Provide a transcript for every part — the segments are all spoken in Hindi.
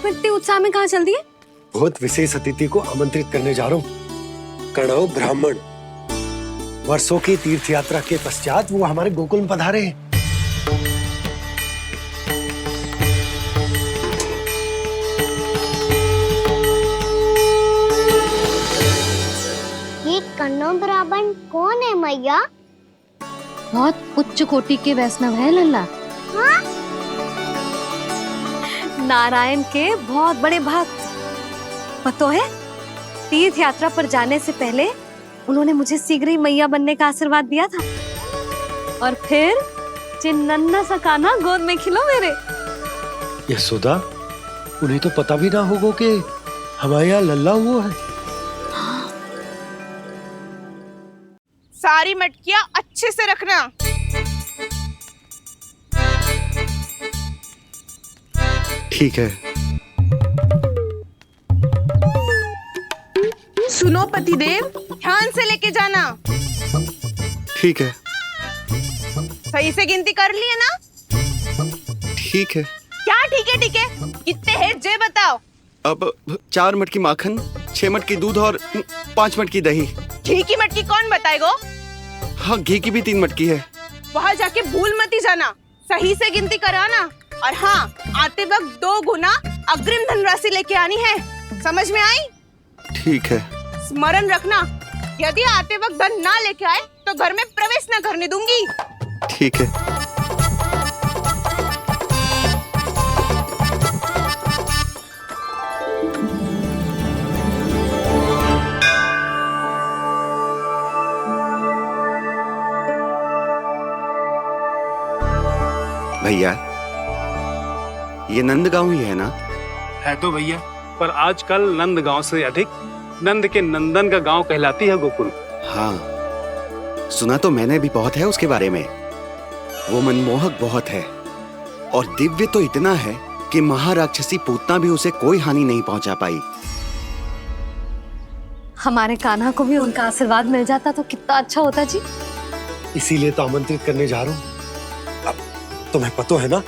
इतने उत्साह में कहाँ चल दिए? बहुत विशेष अतिथि को आमंत्रित करने जा रहा हूँ। कणव ब्राह्मण। वर्षों की तीर्थ यात्रा के पश्चात वो हमारे गोकुल में पधारे हैं। ये कणव ब्राह्मण कौन है मैया? बहुत उच्च कोटि के वैष्णव है लल्ला। हाँ? नारायण के बहुत बड़े भक्त। पता है, तीर्थ यात्रा पर जाने से पहले उन्होंने मुझे शीघ्र ही मैया बनने का आशीर्वाद दिया था। और फिर चिन्नन्ना सा कान्हा गोद में खिलो मेरे। यशोदा, उन्हें तो पता भी ना होगा कि हमारे यहाँ लल्ला हुआ है। सारी मटकियां अच्छे से रखना। ठीक है। सुनो पतिदेव, ध्यान से लेके जाना। ठीक है। सही से गिनती कर लिए ना? ठीक है। क्या ठीक है? ठीक है कितने हैं जे बताओ। अब 4 मटकी माखन, 6 मटकी दूध और 5 मटकी दही। घी की मटकी कौन बताएगा? हाँ, घी की भी 3 मटकी है। वहाँ जाके भूल मती जाना, सही से गिनती कराना। और हाँ, आते वक्त 2 गुना अग्रिम धनराशि लेके आनी है। समझ में आई? ठीक है। स्मरण रखना, यदि आते वक्त धन ना लेके आए तो घर में प्रवेश न करने दूंगी। ठीक है। भैया, ये नंदगांव ही है ना? है तो भैया, पर आजकल नंदगांव से अधिक नंद के नंदन का गांव कहलाती है गोकुल। हाँ, सुना तो मैंने भी बहुत है उसके बारे में। वो मनमोहक बहुत है और दिव्य तो इतना है कि महाराक्षसी पूतना भी उसे कोई हानि नहीं पहुंचा पाई। हमारे कान्हा को भी उनका आशीर्वाद मिल जाता तो कितना अच्छा होता जी। इसीलिए तो आमंत्रित करने जा रहा हूँ। अब तुम्हें पता है ना,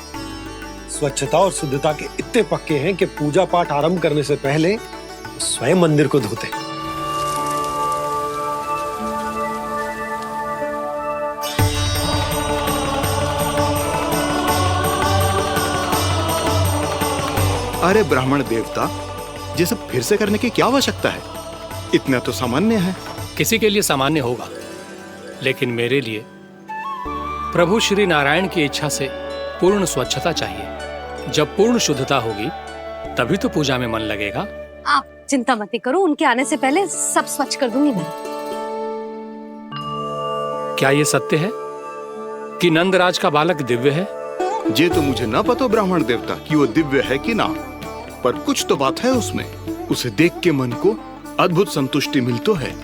स्वच्छता और शुद्धता के इतने पक्के हैं कि पूजा पाठ आरंभ करने से पहले स्वयं मंदिर को धोते। अरे ब्राह्मण देवता, ये सब फिर से करने की क्या आवश्यकता है? इतना तो सामान्य है। किसी के लिए सामान्य होगा, लेकिन मेरे लिए प्रभु श्री नारायण की इच्छा से पूर्ण स्वच्छता चाहिए। जब पूर्ण शुद्धता होगी तभी तो पूजा में मन लगेगा। आप चिंता मत करो, उनके आने से पहले सब स्वच्छ कर दूंगी मैं। क्या ये सत्य है कि नंदराज का बालक दिव्य है? ये तो मुझे ना पता ब्राह्मण देवता कि वो दिव्य है कि ना, पर कुछ तो बात है उसमें। उसे देख के मन को अद्भुत संतुष्टि मिल तो है।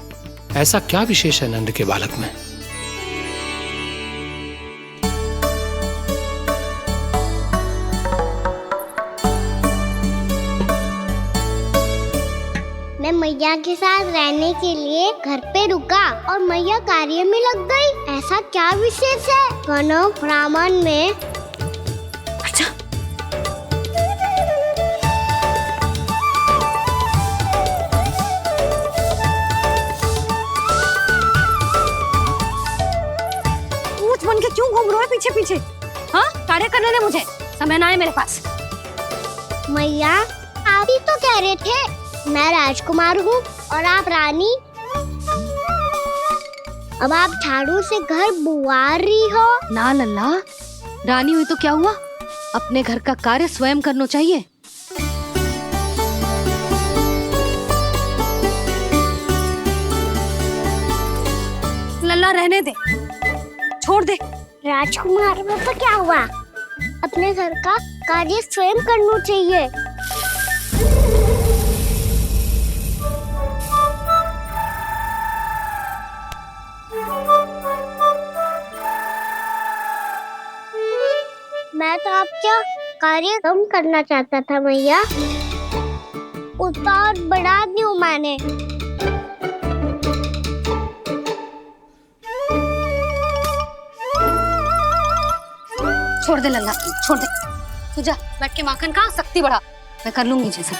ऐसा क्या विशेष है नंद के बालक में? मैं मैया के साथ रहने के लिए घर पे रुका और मैया कार्य में लग गई। ऐसा क्या विशेष है कणव ब्राह्मण में? अच्छा, पूछ बन के क्यों घूम रहे हो पीछे पीछे? हाँ, कार्य करने दे मुझे, समय ना है मेरे पास। मैया, आप ही तो कह रहे थे मैं राजकुमार हूँ और आप रानी। अब आप झाड़ू से घर बुआ रही हो। ना लल्ला, रानी हुई तो क्या हुआ, अपने घर का कार्य स्वयं करना चाहिए। लल्ला रहने दे, छोड़ दे। राजकुमार में तो क्या हुआ, अपने घर का कार्य स्वयं करना चाहिए। मैं तो आपका कार्य कम करना चाहता था मैया, उसका और बढ़ा दूं मैंने। छोड़ दे लल्ला, छोड़ दे। तू जा बैठ के माखन खा, शक्ति बढ़ा। मैं कर लूंगी जैसा।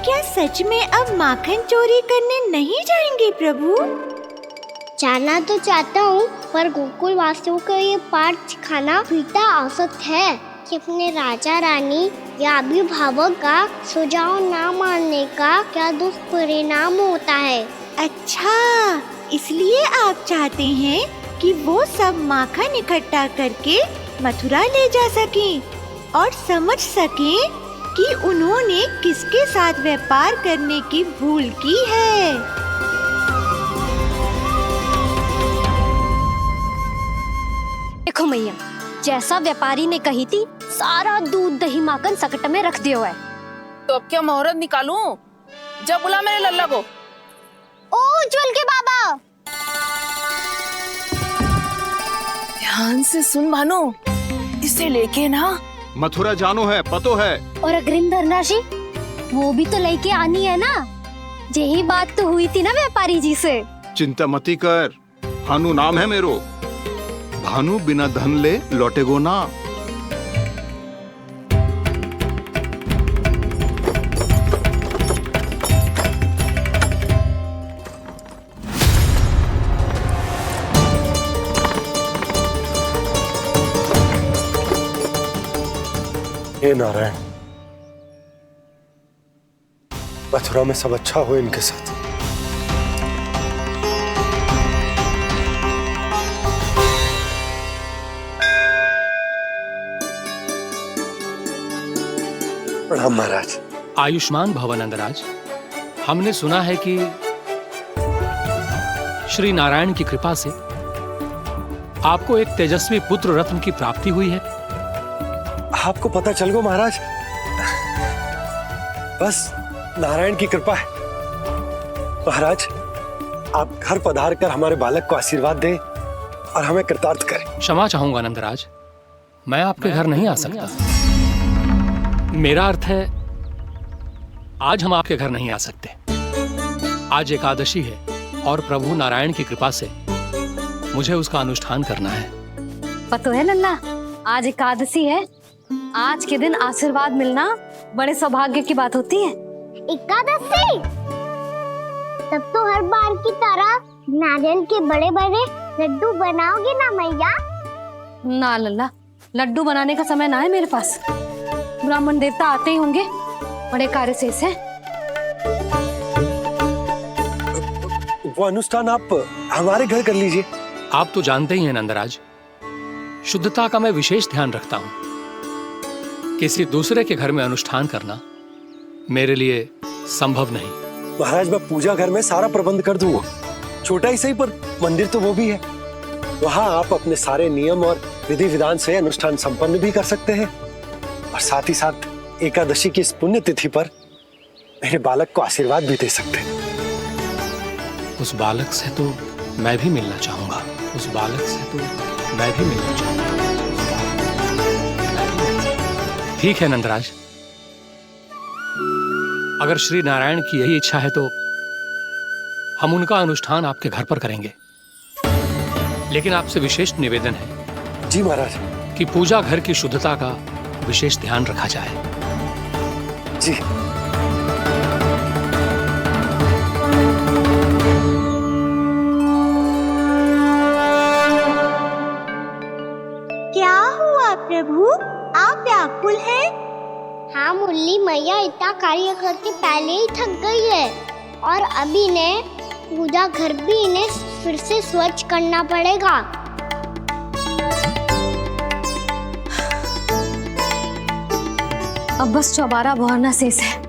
क्या सच में अब माखन चोरी करने नहीं जाएंगे प्रभु? जाना तो चाहता हूँ, पर गोकुल वासियों को ये पाठ सिखाना पिता औसत है कि अपने राजा रानी या अभिभावक का सुझाव ना मानने का क्या दुष्परिणाम होता है। अच्छा, इसलिए आप चाहते हैं कि वो सब माखन इकट्ठा करके मथुरा ले जा सकें और समझ सकें कि उन्होंने किसके साथ व्यापार करने की भूल की है। देखो मैया, जैसा व्यापारी ने कही थी, सारा दूध दही माखन सकट में रख दियो है। तो अब क्या मुहूर्त निकालूं? जब बुला मेरे लल्ला को। ओ उज्जवल के बाबा, ध्यान से सुन भानु, इसे लेके ना मथुरा जानो है, पतो है। और अग्रिम धनराशि वो भी तो लेके आनी है ना। यही बात तो हुई थी ना व्यापारी जी से। चिंता मती कर, भानु नाम है मेरो। भानु बिना धन ले लौटेगो ना। हे नारायण, मथुरा में सब अच्छा हो इनके साथ। प्रणाम महाराज। आयुष्मान भव नंदराज। हमने सुना है कि श्री नारायण की कृपा से आपको एक तेजस्वी पुत्र रत्न की प्राप्ति हुई है। आपको पता चल गो महाराज, बस नारायण की कृपा है। महाराज, आप घर पधार कर हमारे बालक को आशीर्वाद दें और हमें कृतार्थ करें। क्षमा चाहूंगा नंदराज, मैं आपके घर नहीं आ सकता। मेरा अर्थ है, आज हम आपके घर नहीं आ सकते। आज एकादशी है और प्रभु नारायण की कृपा से मुझे उसका अनुष्ठान करना है। पतो है लल्ला, आज एकादशी है। आज के दिन आशीर्वाद मिलना बड़े सौभाग्य की बात होती है। एकादशी, तब तो हर बार की तरह नारियल के बड़े बड़े लड्डू बनाओगे ना मैया? ना लल्ला, लड्डू बनाने का समय ना है मेरे पास। ब्राह्मण देवता आते ही होंगे, बड़े कार्य शेष है। वो अनुष्ठान आप हमारे घर कर लीजिए। आप तो जानते ही हैं नंदराज, शुद्धता का मैं विशेष ध्यान रखता हूं। किसी दूसरे के घर में अनुष्ठान करना मेरे लिए संभव नहीं। महाराज, मैं पूजा घर में सारा प्रबंध कर दूंगा। छोटा ही सही, पर मंदिर तो वो भी है। वहां आप अपने सारे नियम और विधि विधान से अनुष्ठान संपन्न भी कर सकते हैं और साथ ही साथ एकादशी की इस पुण्य तिथि पर मेरे बालक को आशीर्वाद भी दे सकते हैं। उस बालक से तो मैं भी मिलना चाहूंगा। उस बालक से तो मैं भी मिलना चाहूंगा। ठीक है नंदराज, अगर श्री नारायण की यही इच्छा है तो हम उनका अनुष्ठान आपके घर पर करेंगे। लेकिन आपसे विशेष निवेदन है जी महाराज, कि पूजा घर की शुद्धता का विशेष ध्यान रखा जाए। जी। क्या हुआ प्रभु, आप व्याकुल हैं? हाँ मुरली, मैया इतना कार्य करके पहले ही थक गई है और अभी ने पूजा घर भी इन्हें फिर से स्वच्छ करना पड़ेगा। अब बस चौबारा बहरना शेष है।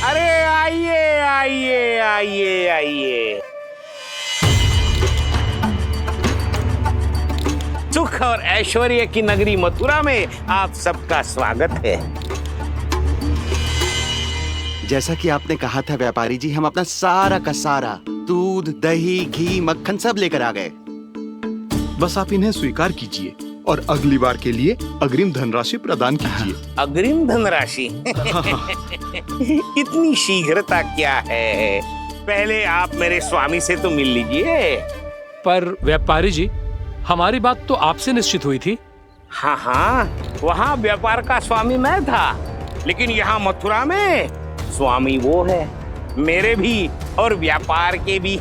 अरे आइए आइए आइए आइए। सुख और ऐश्वर्य की नगरी मथुरा में आप सबका स्वागत है। जैसा कि आपने कहा था व्यापारी जी, हम अपना सारा का सारा दूध, दही, घी, मक्खन सब लेकर आ गए। बस आप इन्हें स्वीकार कीजिए और अगली बार के लिए अग्रिम धनराशि प्रदान कीजिए। अग्रिम धनराशि? इतनी शीघ्रता क्या है? पहले आप मेरे स्वामी से तो मिल लीजिए। पर व्यापारी जी, हमारी बात तो आपसे निश्चित हुई थी। हाँ हाँ, वहाँ व्यापार का स्वामी मैं था, लेकिन यहाँ मथुरा में स्वामी वो है, मेरे भी और व्यापार के भी।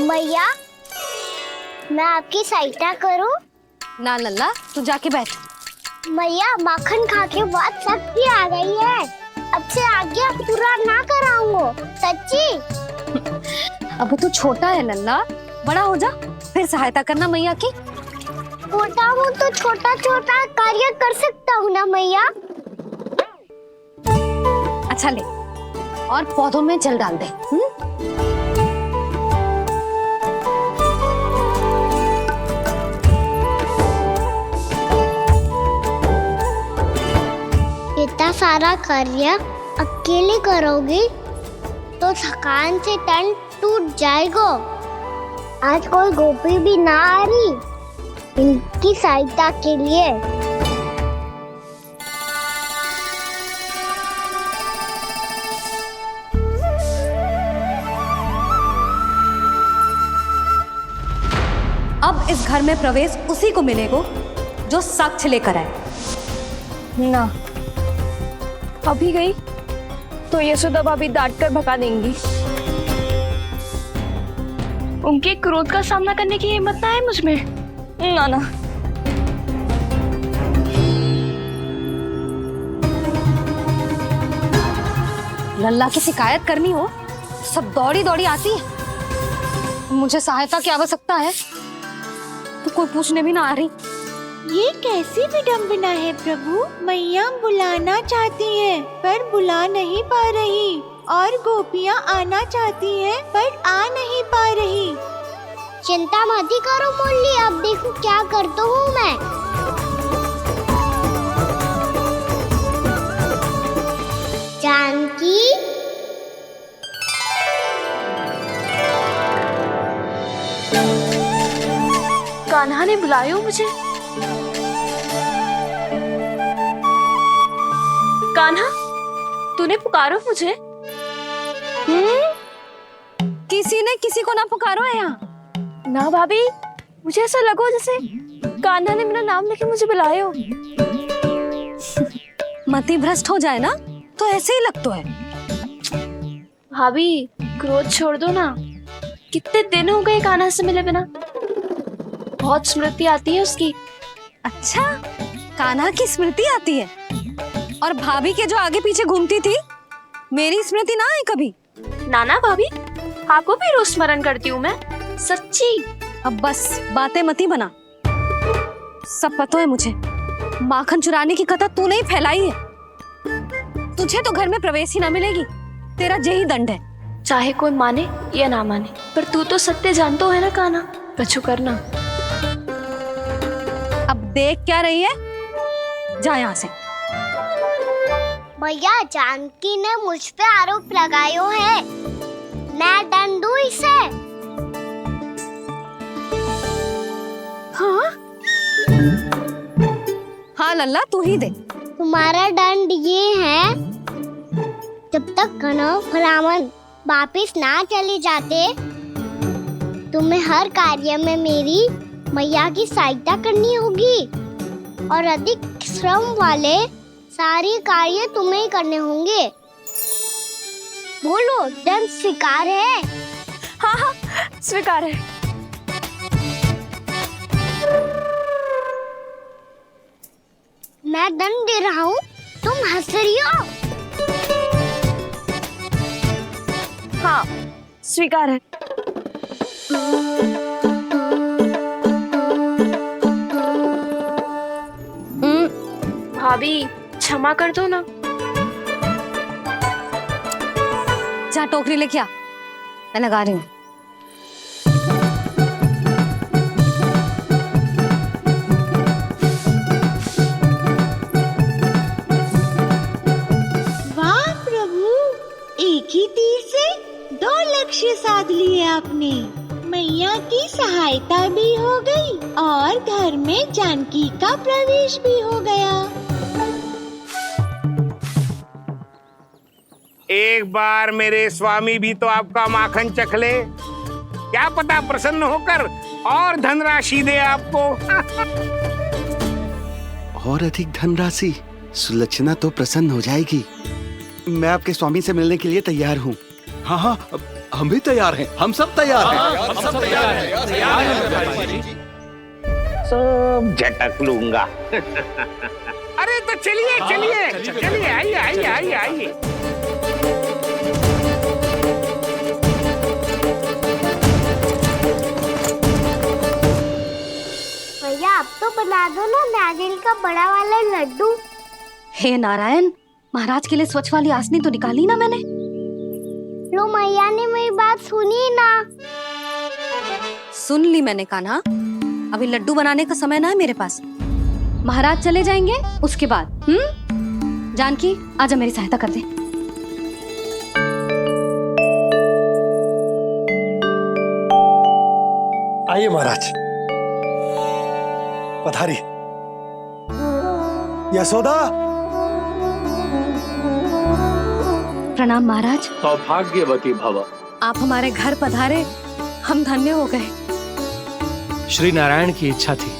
मैया, मैं आपकी सहायता करूं? ना लल्ला, तू जाके बैठ। मैया, माखन खा के बहुत शक्ति आ गई है। अब से आगे पूरा ना कराऊंगा, सच्ची। अब तू छोटा है लल्ला, बड़ा हो जा फिर सहायता करना मैया की। छोटा हूँ तो छोटा छोटा कार्य कर सकता हूँ ना मैया। अच्छा ले, और पौधों में जल डाल दे। इतना सारा कार्य अकेले करोगी तो थकान से तन टूट जाएगा। आज कोई गोपी भी ना आ रही इनकी सहायता के लिए। अब इस घर में प्रवेश उसी को मिलेगा जो साक्ष्य लेकर आए। ना, अभी गई तो यशोदा भाभी डांट कर भगा देंगी। उनके क्रोध का सामना करने की हिम्मत ना है मुझ में। ना ना। लल्ला की शिकायत करनी हो सब दौड़ी दौड़ी आती है। मुझे सहायता की आवश्यकता है तो कोई पूछने भी ना आ रही। ये कैसी विडंबना है प्रभु। मैया बुलाना चाहती हैं पर बुला नहीं पा रही, और गोपियाँ आना चाहती हैं पर आ नहीं पा रही। चिंता मत ही करो मुरली, अब देखो क्या करता हूँ मैं। जानकी, कान्हा ने बुलाया मुझे। कान्हा, तूने पुकारो मुझे। किसी ने किसी को ना पुकारो है यहाँ। ना भाभी, मुझे ऐसा लगो जैसे कान्हा ने मेरा नाम लेके मुझे बुलायो। मति भ्रष्ट हो जाए ना तो ऐसे ही लगता है। भाभी, क्रोध छोड़ दो ना। कितने दिन हो गए कान्हा से मिले बिना। बहुत स्मृति आती है उसकी। अच्छा, कान्हा की स्मृति आती है? और भाभी के जो आगे पीछे घूमती थी, मेरी स्मृति ना आई कभी? नाना भाभी, आपको भी रोज स्मरण करती हूँ मैं, सच्ची। अब बस बातें मत ही बना। सब पता है मुझे। माखन चुराने की कथा तूने ही फैलाई है। तुझे तो घर में प्रवेश ही ना मिलेगी। तेरा यही दंड है। चाहे कोई माने या ना माने, पर तू तो सत्य जानता है ना कान्हा। कछु करना। अब देख क्या रही है, जा यहाँ से। भैया, जानकी ने मुझ पे आरोप लगायो है, मैं दंड दूं इसे। हाँ हाँ लल्ला, तू ही दे। तुम्हारा दंड ये है, जब तक कनव ब्राह्मण वापिस ना चले जाते, तुम्हें हर कार्य में मेरी मैया की सहायता करनी होगी, और अधिक श्रम वाले सारे कार्य तुम्हें ही करने होंगे। बोलो, दंड स्वीकार है? हाँ हाँ, स्वीकार है। मैं दंड दे रहा हूँ, तुम हंस रही हो? हाँ, स्वीकार है। भाभी, क्षमा कर दो ना। जा टोकरी लेके आ, मैं लगा रही हूँ। वाह प्रभु, एक ही तीर से 2 लक्ष्य साध लिए आपने। मैया की सहायता भी हो गई और घर में जानकी का प्रवेश भी हो गया। एक बार मेरे स्वामी भी तो आपका माखन चख ले, क्या पता प्रसन्न होकर और धनराशि दे आपको। और अधिक धनराशि? सुलक्षणा तो प्रसन्न हो जाएगी। मैं आपके स्वामी से मिलने के लिए तैयार हूँ। हाँ हाँ, हम भी तैयार हैं, हम सब तैयार हैं। हम सब तैयार हैं। सब झटक लूंगा। अरे तो चलिए चलिए चलिए, आइए आइए आइए आइए। भैया आप तो बना दो ना नारियल का बड़ा वाला लड्डू। हे नारायण, महाराज के लिए स्वच्छ वाली आसनी तो निकाली ना मैंने। लो मैया ने मेरी बात सुनी ना। सुन ली मैंने कान्हा, अभी लड्डू बनाने का समय ना है मेरे पास। महाराज चले जाएंगे उसके बाद। जानकी आजा मेरी सहायता कर दे। आइए महाराज, पधारी। यशोदा। प्रणाम महाराज। सौभाग्यवती भव। आप हमारे घर पधारे, हम धन्य हो गए। श्री नारायण की इच्छा थी,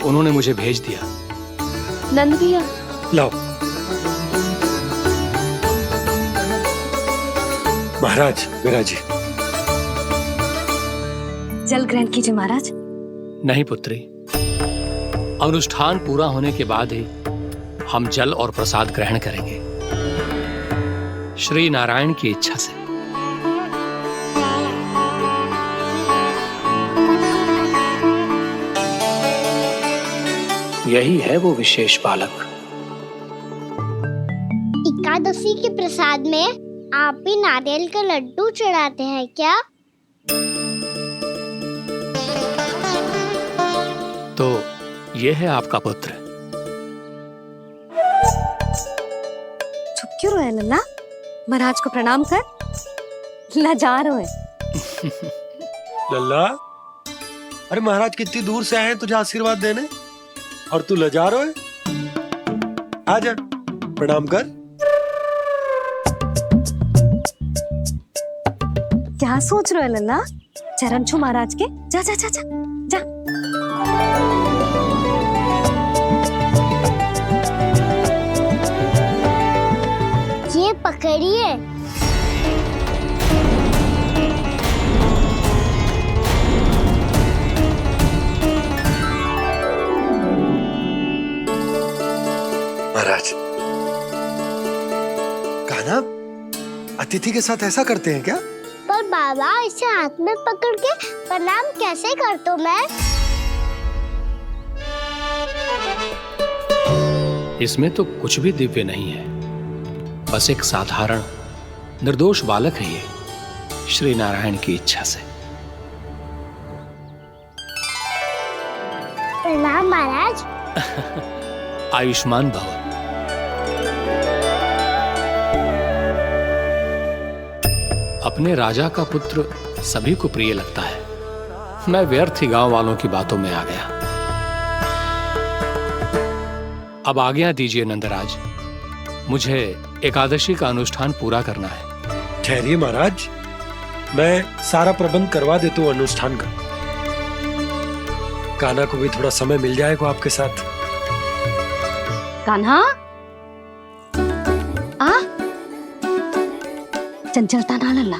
उन्होंने मुझे भेज दिया। नंद भैया, लाओ। महाराज विराजी। जल ग्रहण कीजिए महाराज। नहीं पुत्री, अनुष्ठान पूरा होने के बाद ही हम जल और प्रसाद ग्रहण करेंगे, श्री नारायण की इच्छा से। यही है वो विशेष बालक। एकादशी के प्रसाद में आप भी नारियल का लड्डू चढ़ाते हैं क्या? तो ये है आपका पुत्र। चुप क्यों रहे लल्ला? महाराज को प्रणाम कर। लजा रहे। लल्ला, अरे महाराज कितनी दूर से आए हैं तुझे आशीर्वाद देने, और तू लजा रहा है? आजा प्रणाम कर। क्या सोच रहे हो लल्ला? चरण छू महाराज के। जा जा जा जा जा। ये पकड़िए। महाराज, कान्हा अतिथि के साथ ऐसा करते हैं क्या? पर बाबा, इसे हाथ में पकड़ के प्रणाम कैसे करता हूँ मैं? इसमें तो कुछ भी दिव्य नहीं है, बस एक साधारण निर्दोष बालक है ये, श्री नारायण की इच्छा से। प्रणाम महाराज। आयुष्मान भव। अपने राजा का पुत्र सभी को प्रिय लगता है। मैं व्यर्थ ही गांव वालों की बातों में आ गया। अब आज्ञा दीजिए नंदराज, मुझे एकादशी का अनुष्ठान पूरा करना है। ठहरिए महाराज, मैं सारा प्रबंध करवा देता हूँ अनुष्ठान का। कान्हा को भी थोड़ा समय मिल जाएगा आपके साथ। कान्हा, आ चंचलता ना लल्ला।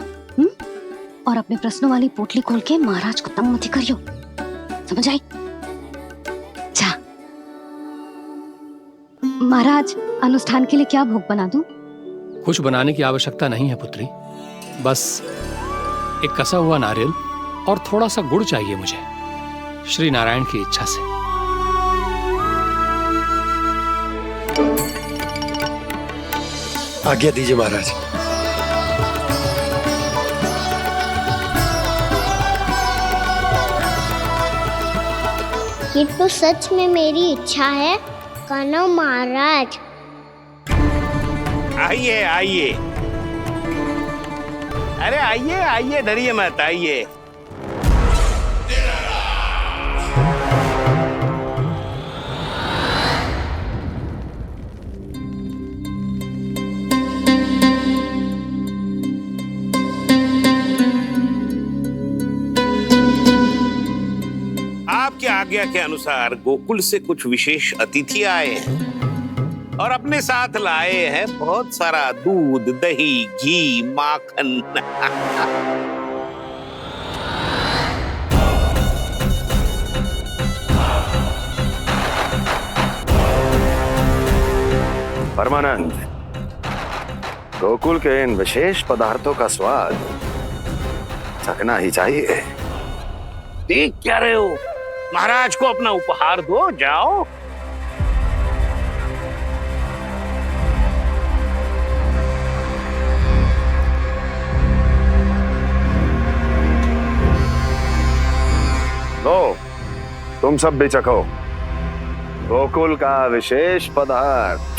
और अपने प्रश्नों वाली पोटली खोल के महाराज को तंग मत करियो, समझ आई? जा। महाराज, अनुष्ठान के लिए क्या भोग बना दूं? कुछ बनाने की आवश्यकता नहीं है पुत्री, बस एक कसा हुआ नारियल और थोड़ा सा गुड़ चाहिए मुझे, श्री नारायण की इच्छा से। आज्ञा दीजिए महाराज। ये तो सच में मेरी इच्छा है कान्हा महाराज। आइए आइए, अरे आइए आइए, डरिए मत, आइए। आपकी आज्ञा के अनुसार गोकुल से कुछ विशेष अतिथि आए हैं और अपने साथ लाए हैं बहुत सारा दूध, दही, घी, माखन। परमानंद, गोकुल के इन विशेष पदार्थों का स्वाद चखना ही चाहिए। देख क्या रहे हो? महाराज को अपना उपहार दो, जाओ। लो, तुम सब भी चखो गोकुल का विशेष पदार्थ।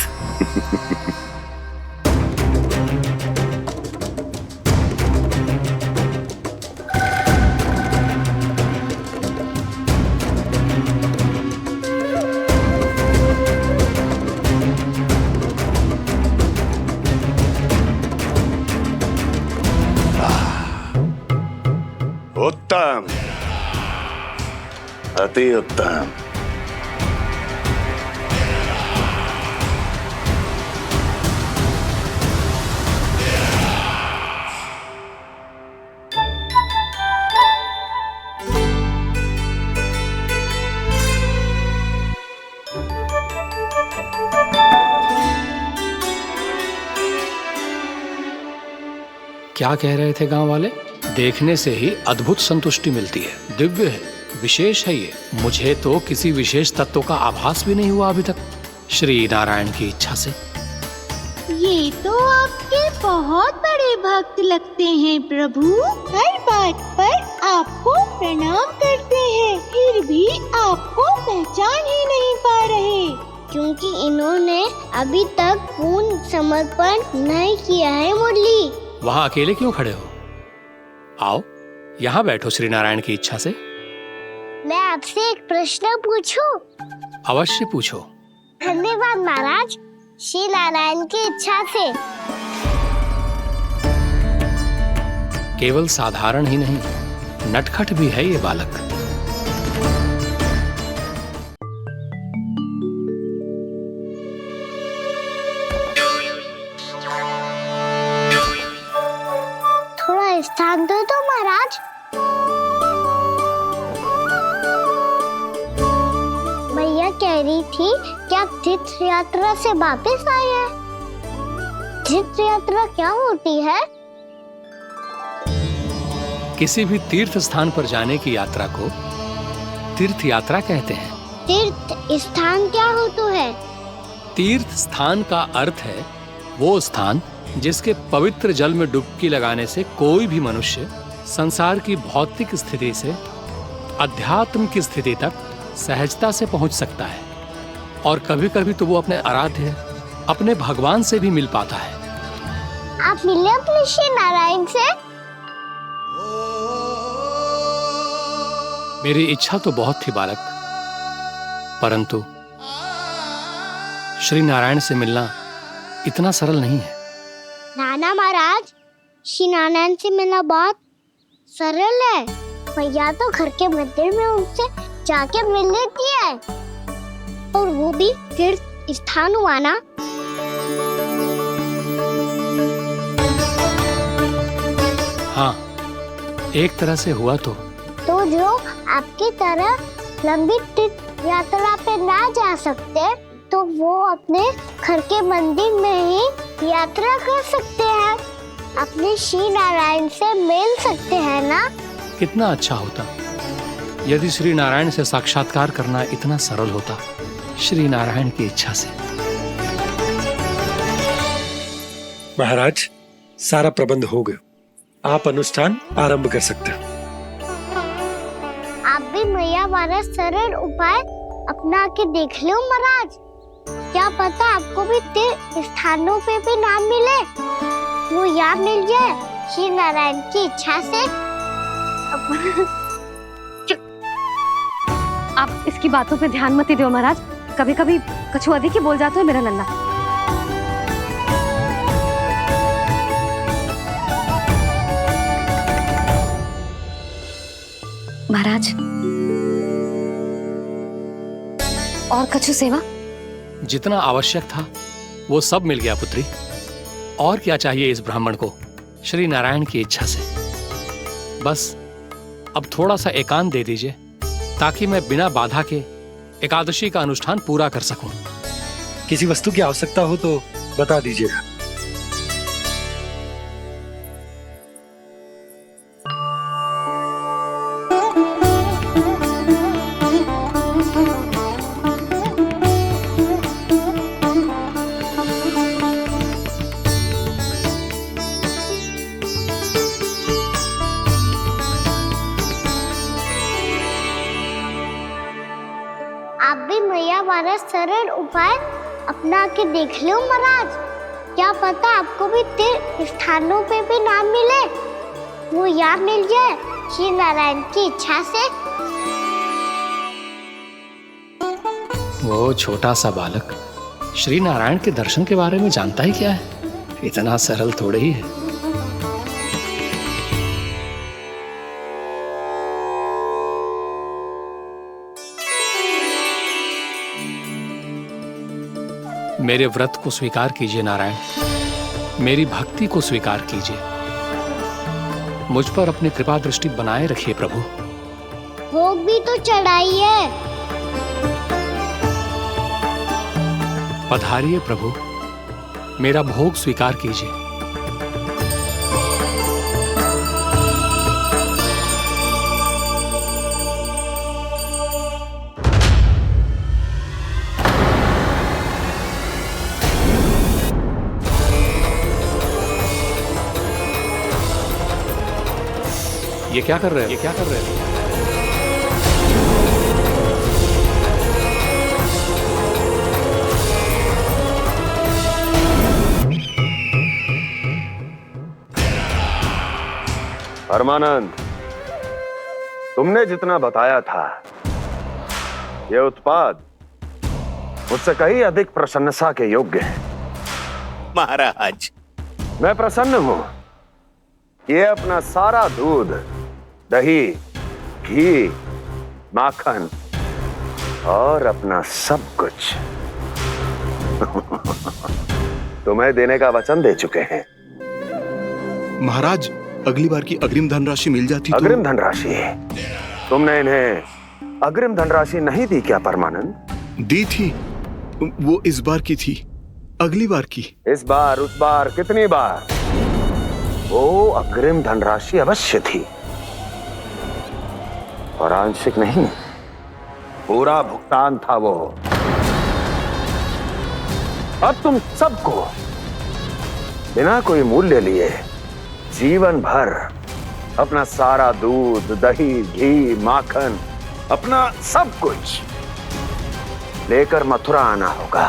उत्तम, अति उत्तम। क्या कह रहे थे गांव वाले? देखने से ही अद्भुत संतुष्टि मिलती है, दिव्य है, विशेष है ये। मुझे तो किसी विशेष तत्व का आभास भी नहीं हुआ अभी तक, श्री नारायण की इच्छा से। ये तो आपके बहुत बड़े भक्त लगते हैं प्रभु। हर बात पर आपको प्रणाम करते हैं, फिर भी आपको पहचान ही नहीं पा रहे। क्योंकि इन्होंने अभी तक पूर्ण समर्पण नहीं किया है मुरली। वहाँ अकेले क्यों खड़े हो? आओ यहाँ बैठो श्री नारायण की इच्छा से। मैं आपसे एक प्रश्न पूछूं? अवश्य पूछो। धन्यवाद महाराज, श्री नारायण की इच्छा से। केवल साधारण ही नहीं, नटखट भी है ये बालक। थोड़ा स्थान दो तो महाराज। मैया कह रही थी कि आप तीर्थ यात्रा से वापस आए हैं। तीर्थ यात्रा क्या होती है? किसी भी तीर्थ स्थान पर जाने की यात्रा को तीर्थ यात्रा कहते हैं। तीर्थ स्थान क्या हो तो है? तीर्थ स्थान का अर्थ है वो स्थान जिसके पवित्र जल में डुबकी लगाने से कोई भी मनुष्य संसार की भौतिक स्थिति से अध्यात्म की स्थिति तक सहजता से पहुंच सकता है, और कभी कभी तो वो अपने आराध्य, अपने भगवान से भी मिल पाता है। आप मिले अपने श्री नारायण से? मेरी इच्छा तो बहुत थी बालक, परंतु श्री नारायण से मिलना इतना सरल नहीं है। नाना महाराज, श्री नारायण से मिलना बहुत सरल है। भैया तो घर के मंदिर में उनसे जाके मिल लेती है, और वो भी तीर्थ स्थान हुआ ना। हाँ, एक तरह से हुआ तो जो आपकी तरह लंबी तीर्थ यात्रा पे ना जा सकते, तो वो अपने घर के मंदिर में ही यात्रा कर सकते हैं, अपने श्री नारायण से मिल सकते हैं ना। कितना अच्छा होता यदि श्री नारायण से साक्षात्कार करना इतना सरल होता, श्री नारायण की इच्छा से। महाराज, सारा प्रबंध हो गया, आप अनुष्ठान आरंभ कर सकते हैं। आप भी मैया वाला सरल उपाय अपना के देख लो महाराज। क्या पता आपको भी तीर्थ स्थानों पे भी नाम मिले, वो याद मिल जाए श्री नारायण की इच्छा से। आप इसकी बातों पे ध्यान मत दो महाराज, कभी कभी कछु अधिक ही बोल जाते हो मेरा नन्ना। महाराज, और कछु सेवा? जितना आवश्यक था वो सब मिल गया पुत्री। और क्या चाहिए इस ब्राह्मण को श्री नारायण की इच्छा से? बस अब थोड़ा सा एकांत दे दीजिए ताकि मैं बिना बाधा के एकादशी का अनुष्ठान पूरा कर सकूं। किसी वस्तु की आवश्यकता हो तो बता दीजिएगा। आप भी मैया वाला सरल उपाय अपना के देख लो महाराज। क्या पता आपको भी तीर्थ स्थानों पे भी नाम मिले, वो याद मिल जाए श्री नारायण की इच्छा से। वो छोटा सा बालक श्री नारायण के दर्शन के बारे में जानता ही क्या है? इतना सरल थोड़े ही है। मेरे व्रत को स्वीकार कीजिए नारायण, मेरी भक्ति को स्वीकार कीजिए। मुझ पर अपनी कृपा दृष्टि बनाए रखिए प्रभु। भोग भी तो चढ़ाइए। पधारिए प्रभु, मेरा भोग स्वीकार कीजिए। ये क्या कर रहे हैं? ये क्या कर रहे हैं? परमानंद, तुमने जितना बताया था यह उत्पाद मुझसे कहीं अधिक प्रशंसा के योग्य है। महाराज, मैं प्रसन्न हूं। ये अपना सारा दूध, दही, घी, माखन और अपना सब कुछ तुम्हें देने का वचन दे चुके हैं। महाराज, अगली बार की अग्रिम धनराशि मिल जाती तो। अग्रिम धनराशि? तुमने इन्हें अग्रिम धनराशि नहीं दी क्या परमानंद? दी थी, वो इस बार की थी, अगली बार की। इस बार, उस बार, कितनी बार? वो अग्रिम धनराशि अवश्य थी और आंशिक नहीं, पूरा भुगतान था वो। अब तुम सबको बिना कोई मूल्य लिए जीवन भर अपना सारा दूध, दही, घी, माखन, अपना सब कुछ लेकर मथुरा आना होगा।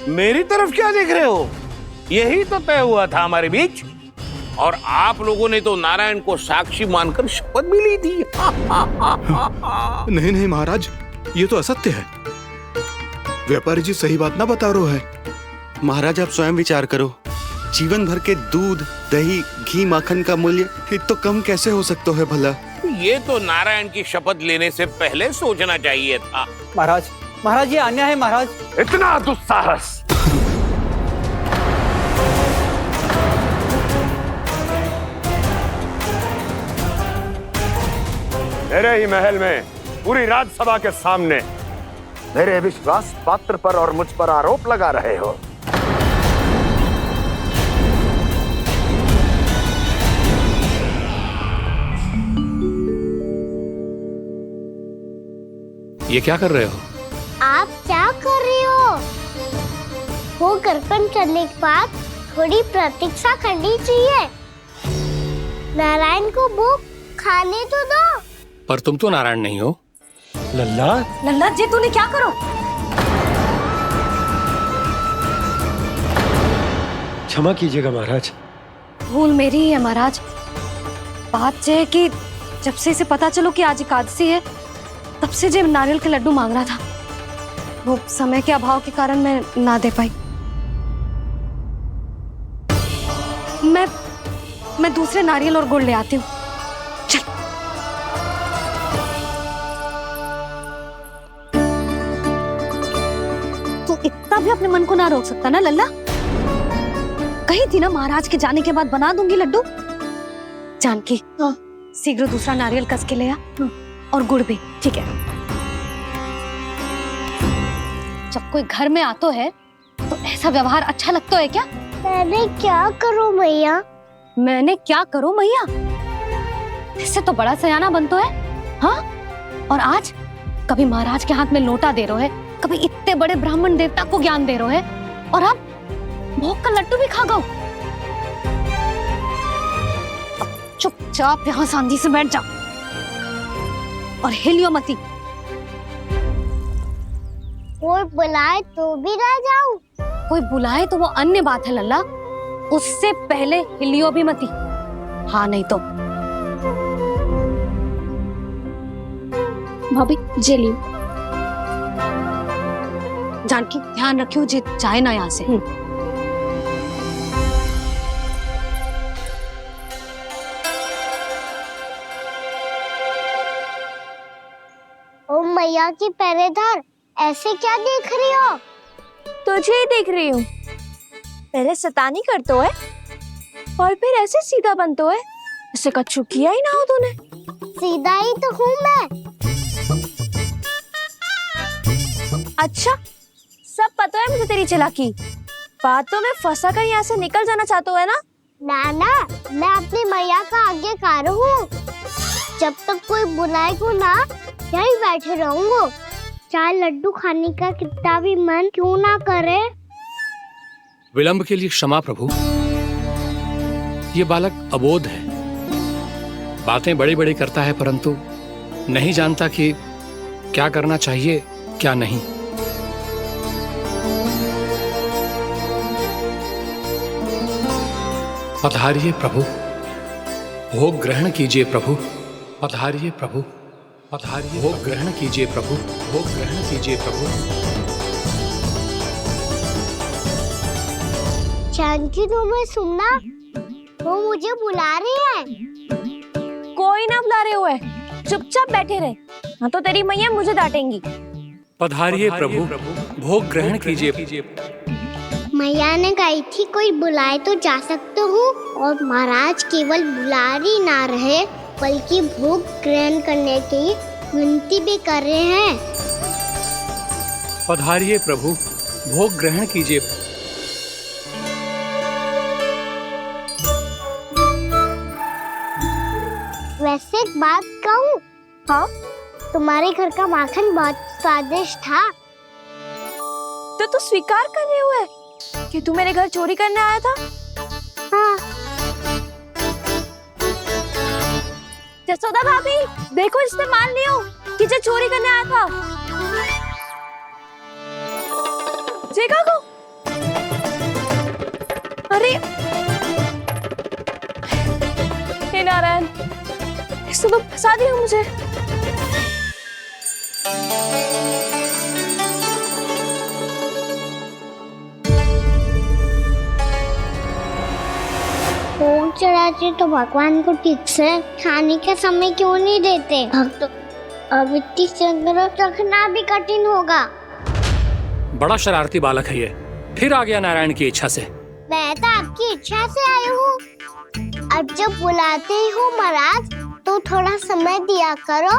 मेरी तरफ क्या देख रहे हो? यही तो तय हुआ था हमारे बीच, और आप लोगों ने तो नारायण को साक्षी मानकर शपथ भी ली थी। नहीं नहीं महाराज, ये तो असत्य है। व्यापारी जी सही बात ना बता रहे हैं। महाराज, आप स्वयं विचार करो। जीवन भर के दूध, दही, घी, माखन का मूल्य तो कम कैसे हो सकता है भला? ये तो नारायण की शपथ लेने से पहले सोचना चाहिए था। महाराज, महाराज ये अन्याय है महाराज। इतना दुस्साहस! मेरे ही महल में पूरी राजसभा के सामने मेरे विश्वास पात्र पर और मुझ पर आरोप लगा रहे हो। ये क्या कर रहे हो? आप क्या कर रहे हो? वो कर्पण करने के बाद थोड़ी प्रतीक्षा करनी चाहिए। नारायण को भूख खाने तो दो। पर तुम तो नारायण नहीं हो। लल्ला लल्ला जी तूने क्या करो? क्षमा कीजिएगा महाराज। भूल मेरी ही है महाराज। बात यह है कि जब से इसे पता चलो कि आज एकादशी है, तब से जो नारियल के लड्डू मांग रहा था, वो समय के अभाव के कारण मैं ना दे पाई। मैं दूसरे नारियल और गुड़ ले आती हूँ। चल। तू इतना भी अपने मन को ना रोक सकता ना लल्ला? कही थी ना महाराज के जाने के बाद बना दूंगी लड्डू। जानकी, शीघ्र दूसरा नारियल कस के ले आ, और गुड़ भी। ठीक है। जब कोई घर में आतो है तो ऐसा व्यवहार अच्छा लगता है क्या? मैंने क्या करूं मैया? मैंने क्या करूं मैया? इससे तो बड़ा सयाना बनतो है। हाँ, और आज कभी महाराज के हाथ में लोटा दे रहे है, कभी इतने बड़े ब्राह्मण देवता को ज्ञान दे रहे है, और अब भोग का लड्डू भी खा गो। अब चुपचाप यहाँ सांधी से बैठ जा और हिलियो मती। कोई बुलाए तो भी ना जाऊं? कोई बुलाए तो वो अन्य बात है लल्ला, उससे पहले हिलियो भी मती। हाँ नहीं तो। भाभी जे लियो। जानकी ध्यान रखियो जे जाए ना यहाँ से। ओ मैया की पहरेदार, ऐसे क्या देख रही हो? तुझे ही देख रही हूँ। पहले शैतानी करतो है और फिर ऐसे सीधा बनतो है। इससे कछु किया ही ना हो तूने। सीधा ही तो हूँ मैं। अच्छा, सब पता है मुझे तेरी चालाकी। बातों में फंसा कर यहाँ से निकल जाना चाहते है ना? नाना, मैं अपनी मैया का आज्ञाकार हूँ। जब तक कोई बुलाए को ना, यही बैठे रहूंगा। चाहे लड्डू खाने का कितना भी मन क्यों ना करे। विलंब के लिए क्षमा प्रभु। ये बालक अबोध है, बातें बड़ी बड़ी करता है, परंतु नहीं जानता कि क्या करना चाहिए क्या नहीं। पधारिए प्रभु, भोग ग्रहण कीजिए प्रभु। पधारिए प्रभु, पधारिए। भोग ग्रहण कीजिए प्रभु, भोग ग्रहण कीजिए प्रभु। जानकी, तुम्हें सुनना, वो मुझे बुला रही है। कोई ना बुला रहे हुए, चुपचाप बैठे रहे, हाँ तो तेरी मैया मुझे डांटेंगी। पधारिए प्रभु, भोग ग्रहण कीजिए। मैया ने कही थी कोई बुलाए तो जा सकते हूँ, और महाराज केवल बुला ही ना रहे बल्कि भोग ग्रहण करने की विनती भी कर रहे हैं। पधारिए प्रभु, भोग ग्रहण कीजिए। वैसे एक बात कहूँ? हाँ? तुम्हारे घर का माखन बहुत स्वादिष्ट था। तो तू स्वीकार कर रहे हुए कि तू मेरे घर चोरी करने आया था? हाँ। जसोदा भाभी, देखो इसने मान लियो कि जो चोरी करने आया था। देखा को? अरे हे नारायण, इसने तो फंसा दिया मुझे। भोग चढ़ाते तो भगवान को ठीक से खाने का समय क्यों नहीं देते? भक्त अब इतनी संग्रह रखना भी कठिन होगा। बड़ा शरारती बालक है ये, फिर आ गया नारायण की इच्छा से। मैं तो आपकी इच्छा से आई हूँ। अब जब बुलाते हो महाराज, तो थोड़ा समय दिया करो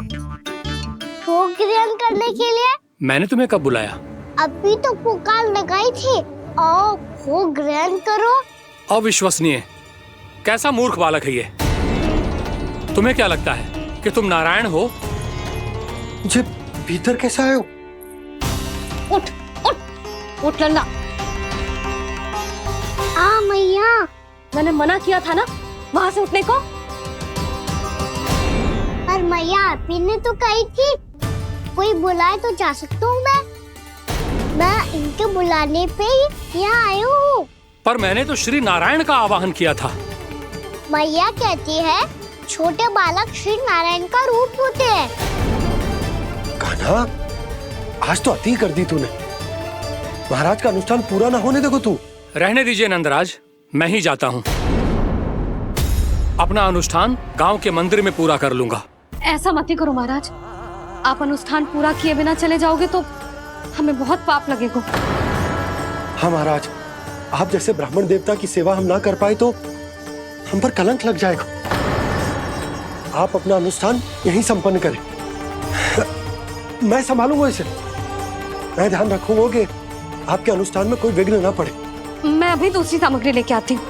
भोग ग्रहण करने के लिए। मैंने तुम्हें कब बुलाया? अभी तो पुकार लगाई थी, आओ भोग ग्रहण करो। अविश्वसनीय, कैसा मूर्ख बालक है ये। तुम्हें क्या लगता है कि तुम नारायण हो? भीतर कैसे आए हो? उठ उठ उठ लल्ला। मैया, मैंने मना किया था ना वहां से उठने को। पर मैया आपी ने तो कही थी कोई बुलाए तो जा सकता हूँ मैं इनके बुलाने पे ही यहाँ आई हूँ। पर मैंने तो श्री नारायण का आवाहन किया था। मैया कहती है छोटे बालक श्री नारायण का रूप होते हैं। कान्हा, आज तो अति कर दी तूने। महाराज का अनुष्ठान पूरा ना होने देखो तू। रहने दीजिए नंदराज, मैं ही जाता हूँ। अपना अनुष्ठान गांव के मंदिर में पूरा कर लूंगा। ऐसा मत ही करो महाराज, आप अनुष्ठान पूरा किए बिना चले जाओगे तो हमें बहुत पाप लगेगा। हाँ महाराज, आप जैसे ब्राह्मण देवता की सेवा हम ना कर पाए तो हम पर कलंक लग जाएगा। आप अपना अनुष्ठान यहीं संपन्न करें, मैं संभालूंगा इसे। मैं ध्यान रखूंगा कि आपके अनुष्ठान में कोई विघ्न ना पड़े। मैं अभी दूसरी सामग्री लेके आती हूँ।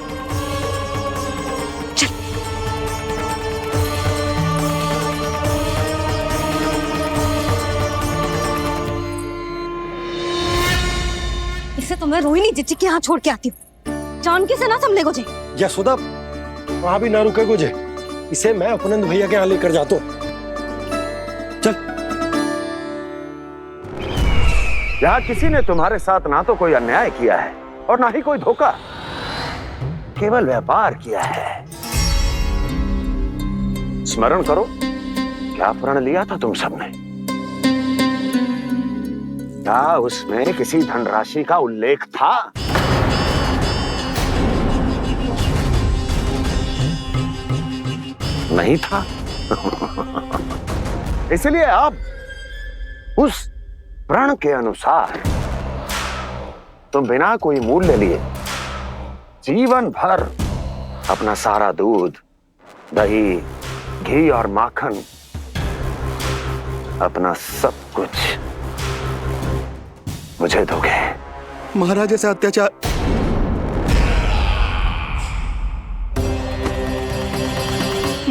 इसे तो मैं रोहिणी जीजी के यहाँ छोड़ के आती हूँ। जानकी से ना संभले गुजे। यशोदा, वहां भी ना रुके गुजे। इसे मैं उपनंद भैया के यहाँ लेकर जाता हूँ। चल। यहाँ किसी ने तुम्हारे साथ ना तो कोई अन्याय किया है और ना ही कोई धोखा, केवल व्यापार किया है। स्मरण करो, क्या प्रण लिया था तुम सबने? क्या उसमें किसी धनराशि का उल्लेख था? नहीं था। इसलिए अब उस प्रण के अनुसार तुम बिना कोई मूल्य लिए जीवन भर अपना सारा दूध, दही, घी और माखन, अपना सब कुछ मुझे दोगे। महाराज ऐसा अत्याचार।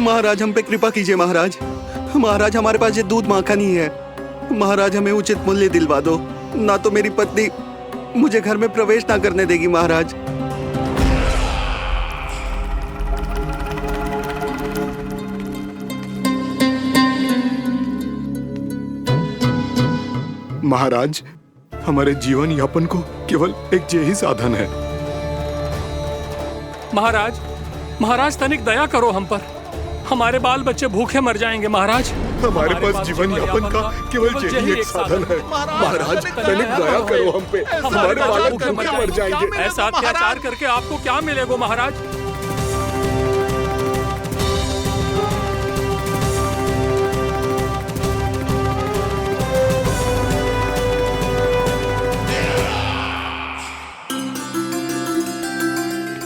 महाराज हम पे कृपा कीजिए। महाराज, महाराज हमारे पास ये दूध माखन ही है। महाराज हमें उचित मूल्य दिलवा दो, ना तो मेरी पत्नी मुझे घर में प्रवेश ना करने देगी। महाराज, महाराज हमारे जीवन यापन को केवल एक यही साधन है। महाराज, महाराज तनिक दया करो हम पर। हमारे बाल बच्चे भूखे मर जाएंगे महाराज। हमारे पास जीवन यापन का केवल यही एक साधन है। महाराज तनिक दया करो हम पे, हमारे बालक भूखे मर जाएंगे। ऐसा अत्याचार करके आपको क्या मिलेगा महाराज?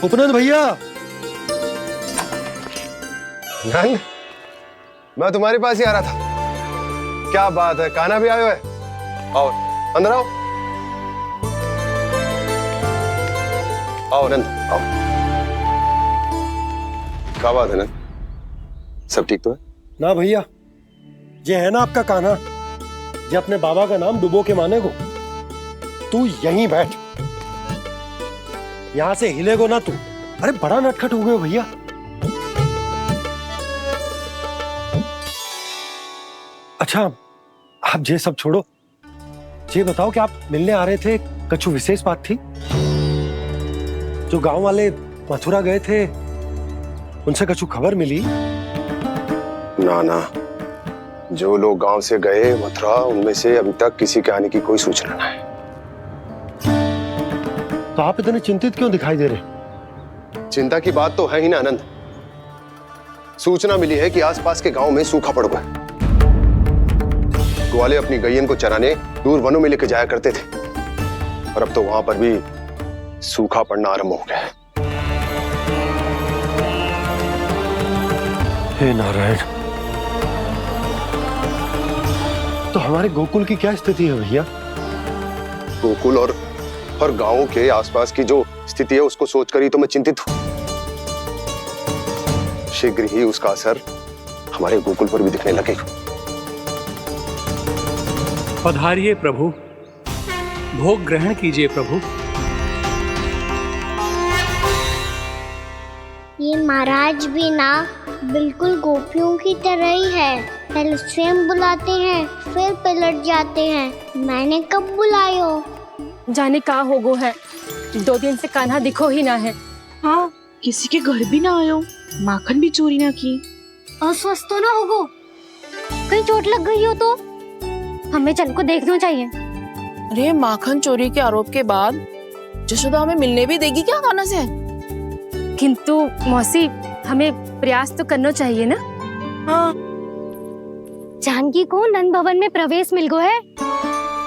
उपनंद भैया। नंद, मैं तुम्हारे पास ही आ रहा था। क्या बात है, कान्हा भी आयो है? आओ अंदर आओ। आओ नंद आओ। क्या बात है नंद, सब ठीक तो है? ना भैया, ये है ना आपका कान्हा, ये अपने बाबा का नाम डुबो के माने को। तू यहीं बैठ, यहां से हिलेगो ना तू। अरे बड़ा नटखट हो गए हो भैया। अच्छा, आप ये सब छोड़ो, ये बताओ कि आप मिलने आ रहे थे, कछु विशेष बात थी? जो गांव वाले मथुरा गए थे, उनसे कछु खबर मिली? ना ना, जो लोग गांव से गए मथुरा, उनमें से अभी तक किसी के आने की कोई सूचना नहीं है। तो आप इतने चिंतित क्यों दिखाई दे रहे? चिंता की बात तो है ही ना आनंद। सूचना मिली है कि आसपास के गांव में सूखा पड़ गया। ग्वाले अपनी गैयन को चराने दूर वनों में लेकर जाया करते थे, और अब तो वहां पर भी सूखा पड़ना आरंभ हो गया है। हे नारायण, तो हमारे गोकुल की क्या स्थिति है भैया? गोकुल और गांवों के आसपास की जो स्थिति है उसको सोचकर ही तो मैं चिंतित हूं। शीघ्र ही उसका असर हमारे गोकुल पर भी दिखने लगेगा। पधारिए प्रभु, भोग ग्रहण कीजिए प्रभु। ये महाराज भी ना बिल्कुल गोपियों की तरह ही है। पहले स्वयं बुलाते हैं, फिर पलट जाते हैं। मैंने कब बुलायो? जाने कहाँ हो गो है, 2 दिन से कान्हा दिखो ही ना है। हाँ, किसी के घर भी ना आयो, माखन भी चोरी ना की। अस्वस्थ तो ना होगो, कहीं चोट लग गई हो तो हमें चल को देखना चाहिए। अरे माखन चोरी के आरोप के बाद जशोदा हमें मिलने भी देगी क्या कान्हा से? किंतु मौसी, हमें प्रयास तो करना चाहिए ना। हाँ। जानकी को नंद भवन में प्रवेश मिल गो है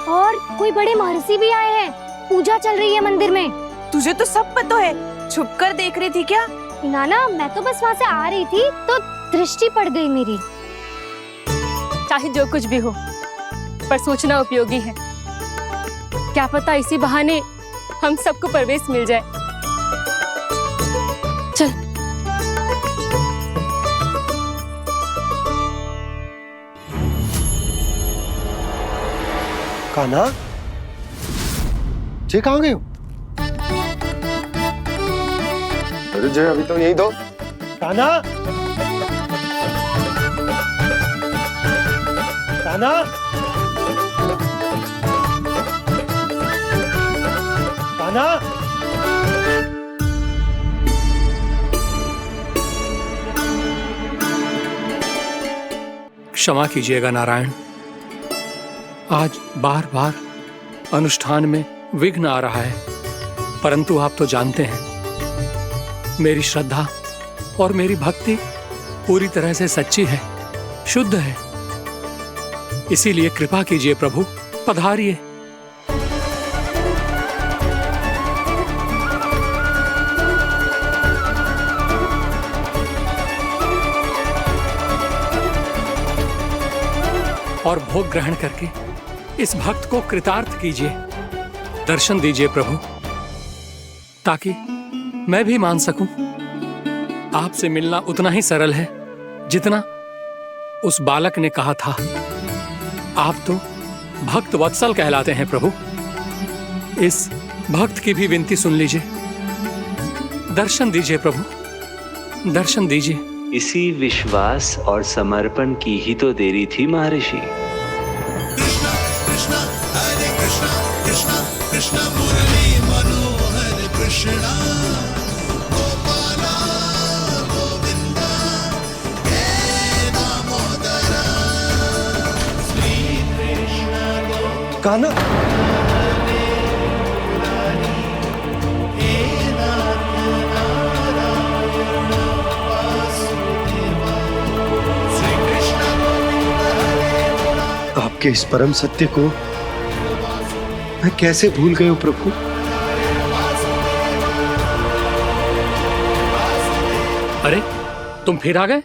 और कोई बड़े महर्षि भी आए हैं। पूजा चल रही है मंदिर में। तुझे तो सब पता है, छुप कर देख रही थी क्या? ना, मैं तो बस वहाँ से आ रही थी तो दृष्टि पड़ गई मेरी। चाहे जो कुछ भी हो, पर सूचना उपयोगी है। क्या पता इसी बहाने हम सबको प्रवेश मिल जाए। चल। कान्हा, जय कहाँ गए हो? अरे जय, अभी तो यही दो। कान्हा, कान्हा, कान्हा। क्षमा कीजिएगा नारायण, आज बार बार अनुष्ठान में विघ्न आ रहा है, परंतु आप तो जानते हैं मेरी श्रद्धा और मेरी भक्ति पूरी तरह से सच्ची है, शुद्ध है। इसीलिए कृपा कीजिए प्रभु, पधारिए। और भोग ग्रहण करके इस भक्त को कृतार्थ कीजिए। दर्शन दीजिए प्रभु, ताकि मैं भी मान सकूं। आपसे मिलना उतना ही सरल है जितना उस बालक ने कहा था। आप तो भक्त वत्सल कहलाते हैं प्रभु। इस भक्त की भी विनती सुन लीजिए। दर्शन दीजिए प्रभु, दर्शन दीजिए। इसी विश्वास और समर्पण की ही तो देरी थी महर्षि। कृष्णा कृष्णा हरे कृष्णा, कृष्णा कृष्णा मुरली मनोहर कृष्णा, गोपाला गोविंदा हे दामोदरा, श्री कृष्ण कान्हा, आपके इस परम सत्य को मैं कैसे भूल गया हूं प्रभु। अरे तुम फिर आ गए?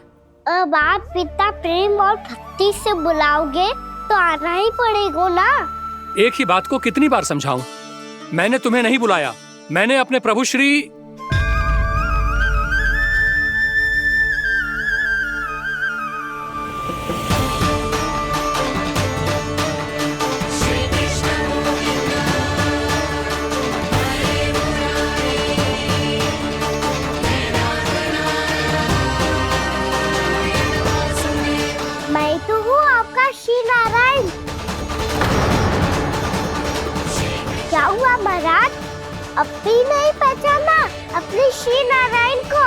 अब आप पिता प्रेम और भक्ति से बुलाओगे तो आना ही पड़ेगा ना। एक ही बात को कितनी बार समझाऊं? मैंने तुम्हें नहीं बुलाया, मैंने अपने प्रभु श्री मैं तो हूँ आपका श्री नारायण। क्या हुआ महाराज, अब भी नहीं पहचाना अपने श्री नारायण को?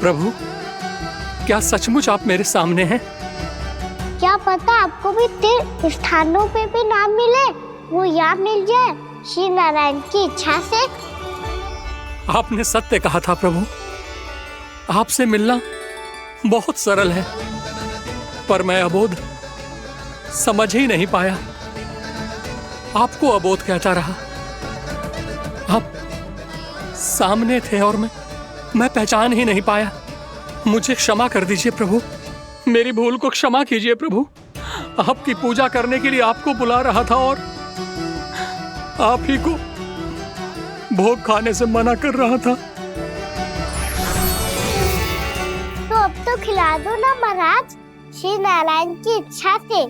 प्रभु, क्या सचमुच आप मेरे सामने हैं? क्या पता आपको भी तीर्थ स्थानों पे भी नाम मिले, वो याद मिल जाए श्री नारायण की इच्छा से। आपने सत्य कहा था प्रभु, आपसे मिलना बहुत सरल है, पर मैं अबोध समझ ही नहीं पाया। आपको अबोध कहता रहा। आप सामने थे और मैं मैं पहचान ही नहीं पाया। मुझे क्षमा कर दीजिए प्रभु, मेरी भूल को क्षमा कीजिए प्रभु। आपकी पूजा करने के लिए आपको बुला रहा था और आप ही को भोग खाने से मना कर रहा था। तो अब तो खिला दो ना महाराज, श्री नारायण की इच्छा से।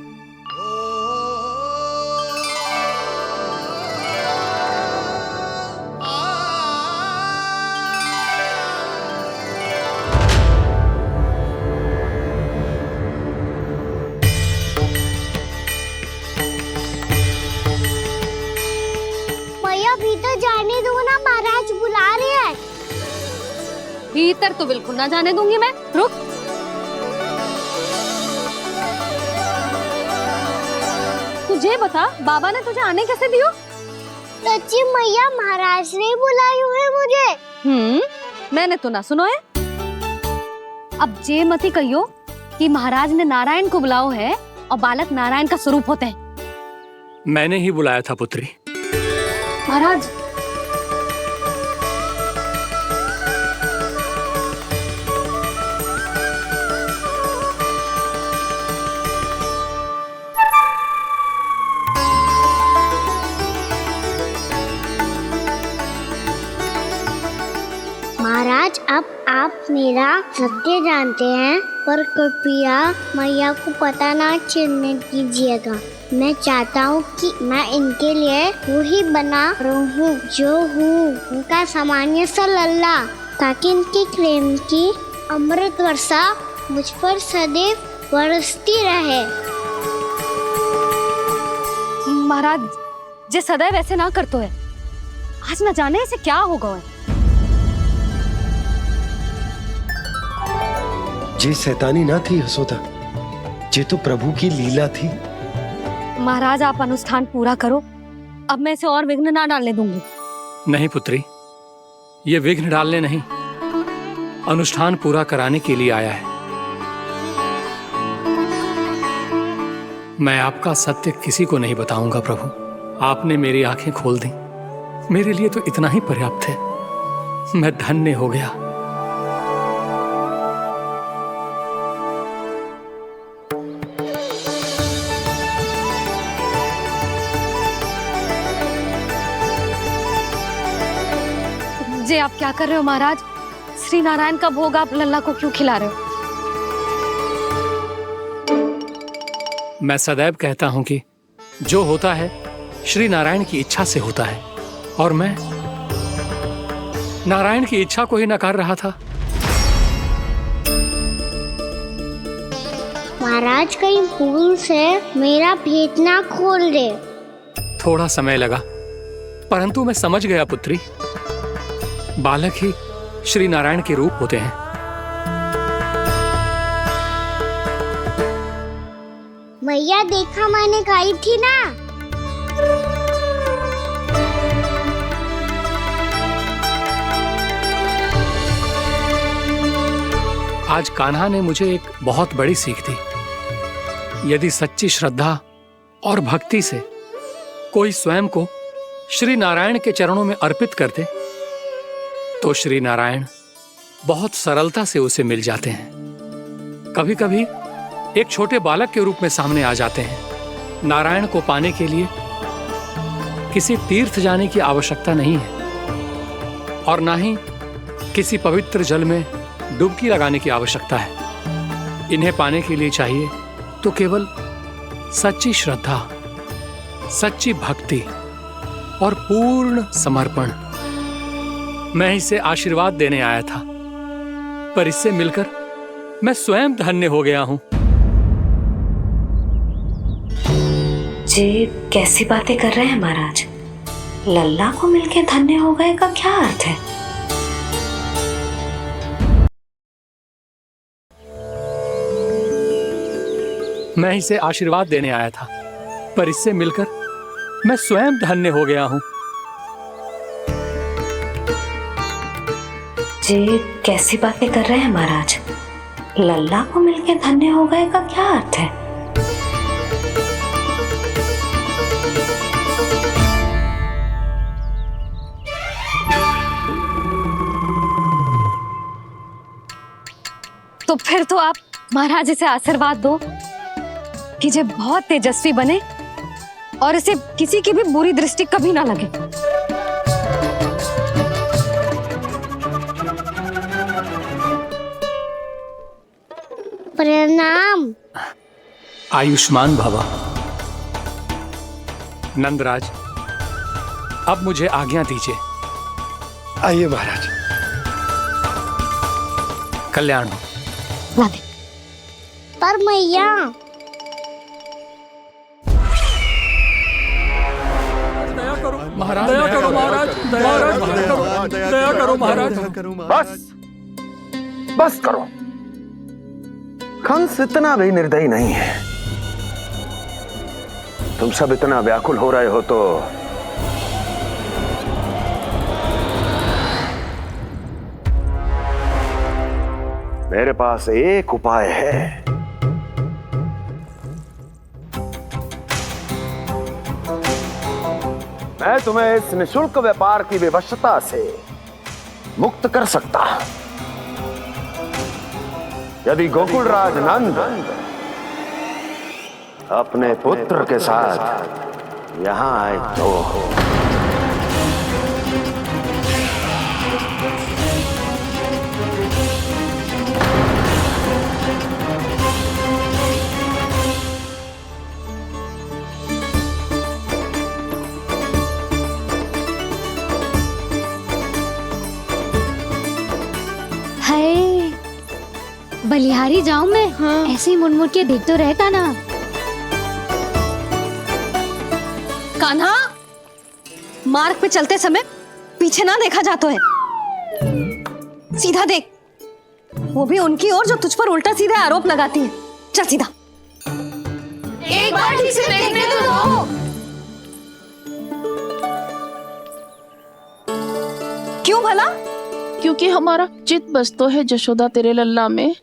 मैया भीतर जाने दो ना, महाराज बुला रहे हैं। भीतर तो बिल्कुल ना जाने दूंगी मैं, रुक। तुझे बता, बाबा ने तुझे आने कैसे दियो? सच्ची मैया, महाराज ने बुलाई हुई मुझे। मैंने तो ना सुनो है। अब जे मती कहियो कि महाराज ने नारायण को बुलाओ है और बालक नारायण का स्वरूप होते हैं। मैंने ही बुलाया था पुत्री। महाराज, महाराज अब आप मेरा सत्य जानते हैं, पर कृपया मैया को पता ना चलने दीजिएगा। मैं चाहता हूँ कि मैं इनके लिए वही बना रहूँ जो हूँ, उनका सामान्य सा लल्ला, ताकि इनके प्रेम की अमृत वर्षा मुझ पर सदैव बरसती रहे। महाराज जे सदैव ऐसे ना करतो है, आज न जाने इसे क्या होगा है। जे शैतानी ना थी यशोदा, जे तो प्रभु की लीला थी। महाराज आप अनुष्ठान पूरा करो, अब मैं इसे और विघ्न ना डालने दूंगी। नहीं पुत्री, ये विघ्न डालने नहीं, अनुष्ठान पूरा कराने के लिए आया है। मैं आपका सत्य किसी को नहीं बताऊंगा प्रभु। आपने मेरी आंखें खोल दी, मेरे लिए तो इतना ही पर्याप्त है। मैं धन्य हो गया। जे आप क्या कर रहे हो महाराज? श्री नारायण का भोग आप लल्ला को क्यों खिला रहे हो? मैं सदैव कहता हूं कि जो होता है श्री नारायण की इच्छा से होता है, और मैं नारायण की इच्छा को ही नकार रहा था। महाराज कहीं भूल से मेरा भेद ना खोल दे। थोड़ा समय लगा, परंतु मैं समझ गया पुत्री। बालक ही श्री नारायण के रूप होते हैं। मैया देखा, मैंने गाई थी ना। आज कान्हा ने मुझे एक बहुत बड़ी सीख दी। यदि सच्ची श्रद्धा और भक्ति से कोई स्वयं को श्री नारायण के चरणों में अर्पित कर दे, तो श्री नारायण बहुत सरलता से उसे मिल जाते हैं। कभी कभी एक छोटे बालक के रूप में सामने आ जाते हैं। नारायण को पाने के लिए किसी तीर्थ जाने की आवश्यकता नहीं है, और ना ही किसी पवित्र जल में डुबकी लगाने की आवश्यकता है। इन्हें पाने के लिए चाहिए तो केवल सच्ची श्रद्धा, सच्ची भक्ति और पूर्ण समर्पण। मैं इसे आशीर्वाद देने आया था, पर इससे मिलकर मैं स्वयं धन्य हो गया हूं। जे कैसी बातें कर रहे हैं महाराज? लल्ला को मिलके धन्य हो गए का क्या अर्थ है? मैं इसे आशीर्वाद देने आया था, पर इससे मिलकर मैं स्वयं धन्य हो गया हूं। जे कैसी बातें कर रहे हैं महाराज? लल्ला को मिलके धन्य हो गए का क्या अर्थ है? तो फिर तो आप महाराज इसे आशीर्वाद दो कि ये बहुत तेजस्वी बने और इसे किसी की भी बुरी दृष्टि कभी ना लगे। प्रणाम। आयुष्मान भवा। नंदराज, अब मुझे आज्ञा दीजिए। आइए महाराज। कल्याण हो। राधे। पर मैया महाराज दया करो, महाराज दया करो महाराज। बस करो। कंस इतना भी निर्दयी नहीं है। तुम सब इतना व्याकुल हो रहे हो तो मेरे पास एक उपाय है। मैं तुम्हें इस निःशुल्क व्यापार की विवशता से मुक्त कर सकता यदि गोकुलराज नंद अपने पुत्र के साथ यहां आए तो। हाय, बलिहारी जाऊं मैं? हाँ। ऐसे ही मुड़ के देख तो रहता ना। कान्हा, मार्ग पे चलते समय पीछे ना देखा जाता है, सीधा देख। वो भी उनकी ओर जो तुझ पर उल्टा सीधे आरोप लगाती है। चल सीधा। एक बार ठीक से देखने तो दो। क्यों भला? क्योंकि हमारा चित्त बसतो है जशोदा तेरे लल्ला में।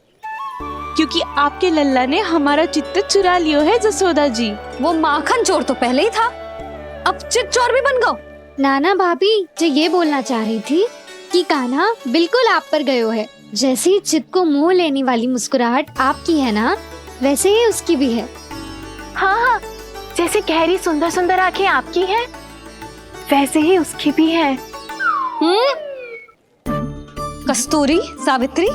क्योंकि आपके लल्ला ने हमारा चित्त चुरा लियो है जसोदा जी। वो माखन चोर तो पहले ही था, अब चित चोर भी बन गो। नाना भाभी जो ये बोलना चाह रही थी कि कान्हा बिल्कुल आप पर गयो है। जैसे ही चित को मोह लेने वाली मुस्कुराहट आपकी है ना, वैसे ही उसकी भी है। हाँ हाँ, जैसे गहरी सुंदर सुंदर आंखें आपकी हैं, वैसे ही उसकी भी है। कस्तूरी, सावित्री,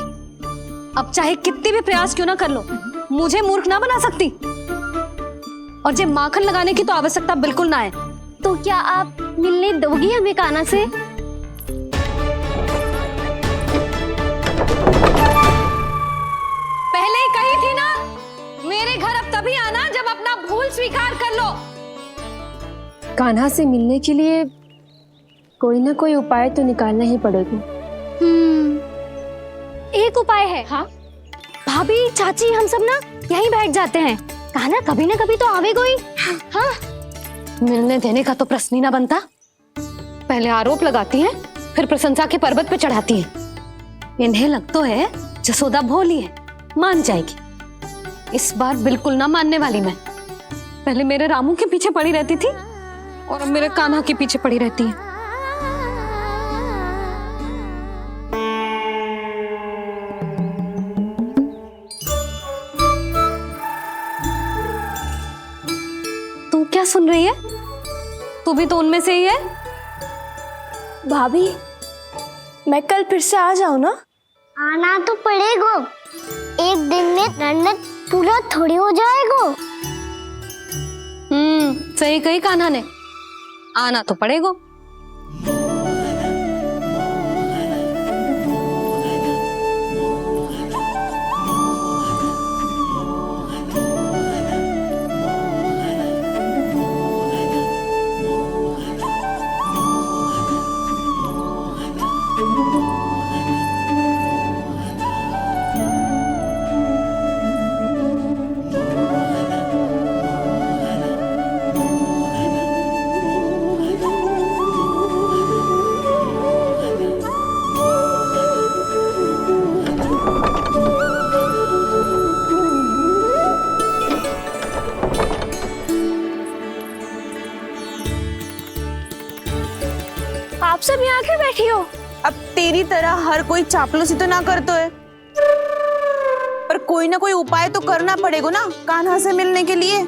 अब चाहे कितने भी प्रयास क्यों ना कर लो, मुझे मूर्ख ना बना सकती। और जे माखन लगाने की तो आवश्यकता बिल्कुल ना है। तो क्या आप मिलने दोगी हमें कान्हा से? पहले ही कही थी ना, मेरे घर अब तभी आना जब अपना भूल स्वीकार कर लो। कान्हा से मिलने के लिए कोई ना कोई उपाय तो निकालना ही पड़ेगा। एक उपाय है। हाँ? भाभी, चाची, हम सब ना यहीं बैठ जाते हैं। कान्हा कभी ना कभी तो आवेगा ही। हाँ? मिलने देने का तो प्रश्न ही ना बनता। पहले आरोप लगाती हैं, फिर प्रशंसा के पर्वत पे चढ़ाती हैं। इन्हें लगता है जसोदा भोली है, मान जाएगी। इस बार बिल्कुल ना मानने वाली मैं। पहले मेरे रामू के पीछे पड़ी रहती थी और अब मेरे कान्हा के पीछे पड़ी रहती है। तू क्या सुन रही है? तू भी तो उनमें से ही है। भाभी, मैं कल फिर से आ जाऊं ना? आना तो पड़ेगा। एक दिन में रन्नत पूरा थोड़ी हो जाएगा। सही कही कान्हा ने, आना तो पड़ेगा। आप सब यहाँ क्यों बैठी हो? अब तेरी तरह हर कोई चापलूसी तो ना करतो है। पर कोई ना कोई उपाय तो करना पड़ेगा ना कान्हा से मिलने के लिए।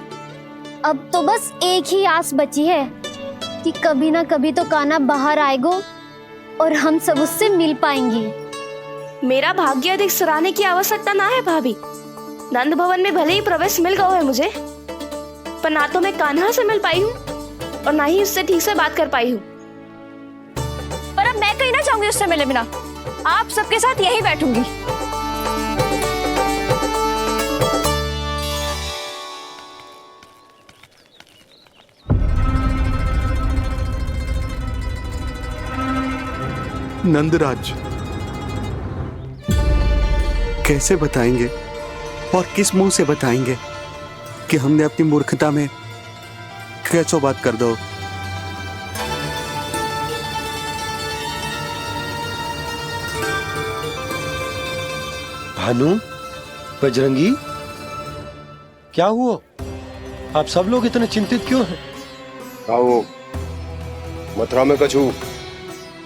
अब तो बस एक ही आस बची है कि कभी ना कभी तो कान्हा बाहर आएगा और हम सब उससे मिल पाएंगे। मेरा भाग्य अधिक सराहने की आवश्यकता ना है भाभी। नंद भवन में भले ही प्रवेश मिल गया है मुझे, पर ना तो मैं कान्हा से मिल पाई हूँ और ना ही उससे ठीक से बात कर पाई हूँ। पर अब मैं कहीं ना चाहूंगी उससे मिले बिना। आप सबके साथ यहीं बैठूंगी। नंदराज, कैसे बताएंगे और किस मुंह से बताएंगे कि हमने अपनी मूर्खता में कैसो बात कर दो। भानु, बजरंगी, क्या हुआ? आप सब लोग इतने चिंतित क्यों हैं? आओ, मथुरा में कछु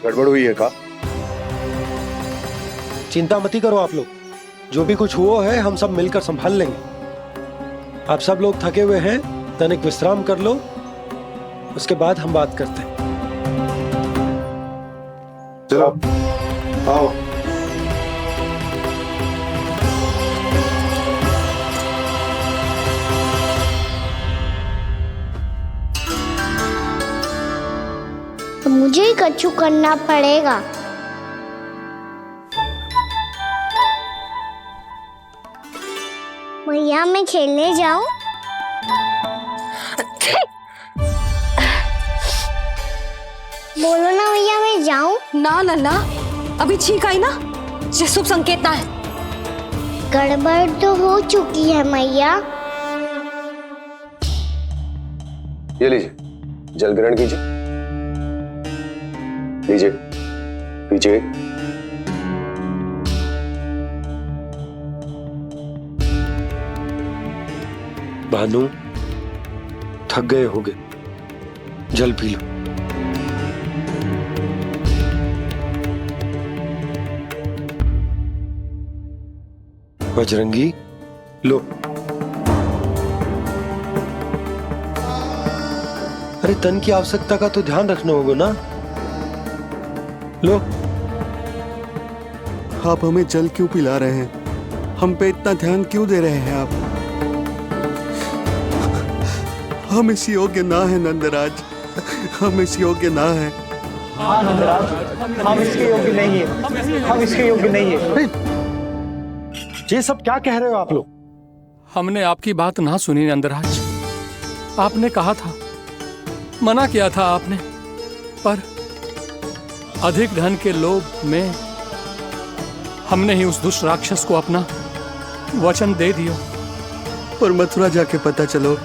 गड़बड़ हुई है का? चिंता मती करो आप लोग, जो भी कुछ हुआ है हम सब मिलकर संभाल लेंगे। आप सब लोग थके हुए हैं, तनिक विश्राम कर लो, उसके बाद हम बात करते हैं। चलो आओ। तो मुझे ही कछु करना पड़ेगा। भैया मैं खेलने जाऊं? बोलो ना भैया मैं जाऊं? ना लल्ला, अभी छींक आई ना, ये शुभ संकेत ना है। गड़बड़ तो हो चुकी है मैया। ये लीजिए, जल ग्रहण कीजिए। लीजिए, पीछे। भानु, थक गए होगे, जल पी लो। बजरंगी, लो। अरे तन की आवश्यकता का तो ध्यान रखना होगा ना, लो। आप हमें जल क्यों पिला रहे हैं? हम पे इतना ध्यान क्यों दे रहे हैं आप? हम इस योग्य ना है नंदराज, हम इस योग्य ना है। हाँ नंदराज, हम इसके योग्य नहीं है, हम इसके योग्य नहीं है। ये सब क्या कह रहे हो आप लोग? हमने आपकी बात ना सुनी नंदराज। आपने कहा था, मना किया था आपने, पर अधिक धन के लोभ में हमने ही उस दुष्ट राक्षस को अपना वचन दे दिया। पर मथुरा जाके पता चलो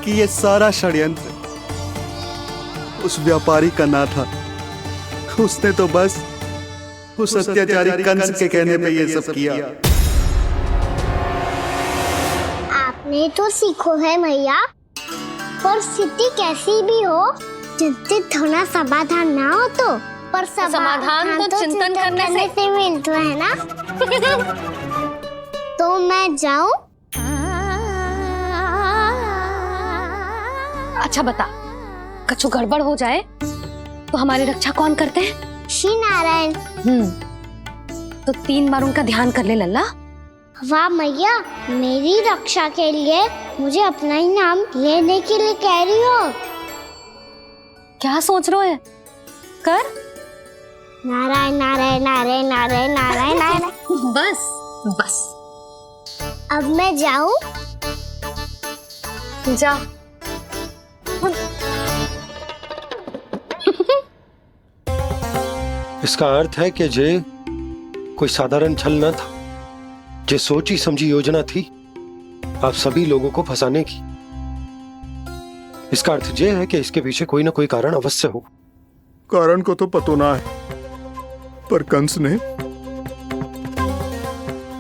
कि ये सारा षड्यंत्र उस व्यापारी का ना था। उसने तो बस उस अत्याचारी कंस के कहने पे ये सब किया। आपने तो सीखो है भैया, पर स्थिति कैसी भी हो, चिंतित होना समाधान ना हो तो, पर समाधान तो चिंतन करने से मिलता है ना। तो मैं जाऊं? अच्छा बता, कछु गड़बड़ हो जाए तो हमारी रक्षा कौन करते हैं? श्री नारायण। तो 3 बार उनका ध्यान कर ले लल्ला। वाह मैया, मेरी रक्षा के लिए मुझे अपना ही नाम लेने के लिए कह रही हो? क्या सोच रहे हो? कर। नारायण नारायण नारायण नारायण नारायण नारायण। बस बस। अब मैं जाऊं? जा। इसका अर्थ है कि जे कोई साधारण छल न था, जे सोची समझी योजना थी आप सभी लोगों को फंसाने की। इसका अर्थ ये है कि इसके पीछे कोई ना कोई कारण अवश्य हो। कारण को तो पतो ना है, पर कंस ने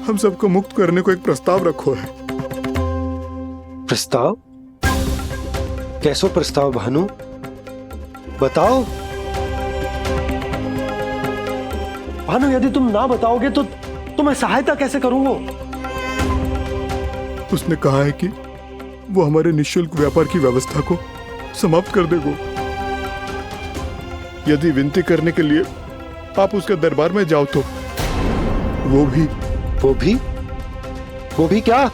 हम सबको मुक्त करने को एक प्रस्ताव रखो है। प्रस्ताव? कैसो प्रस्ताव भानु, बताओ। भानु, यदि तुम ना बताओगे तो मैं सहायता कैसे करूंगा? उसने कहा है कि वो हमारे निःशुल्क व्यापार की व्यवस्था को समाप्त कर देगा। यदि विनती करने के लिए आप उसके दरबार में जाओ तो वो भी क्या?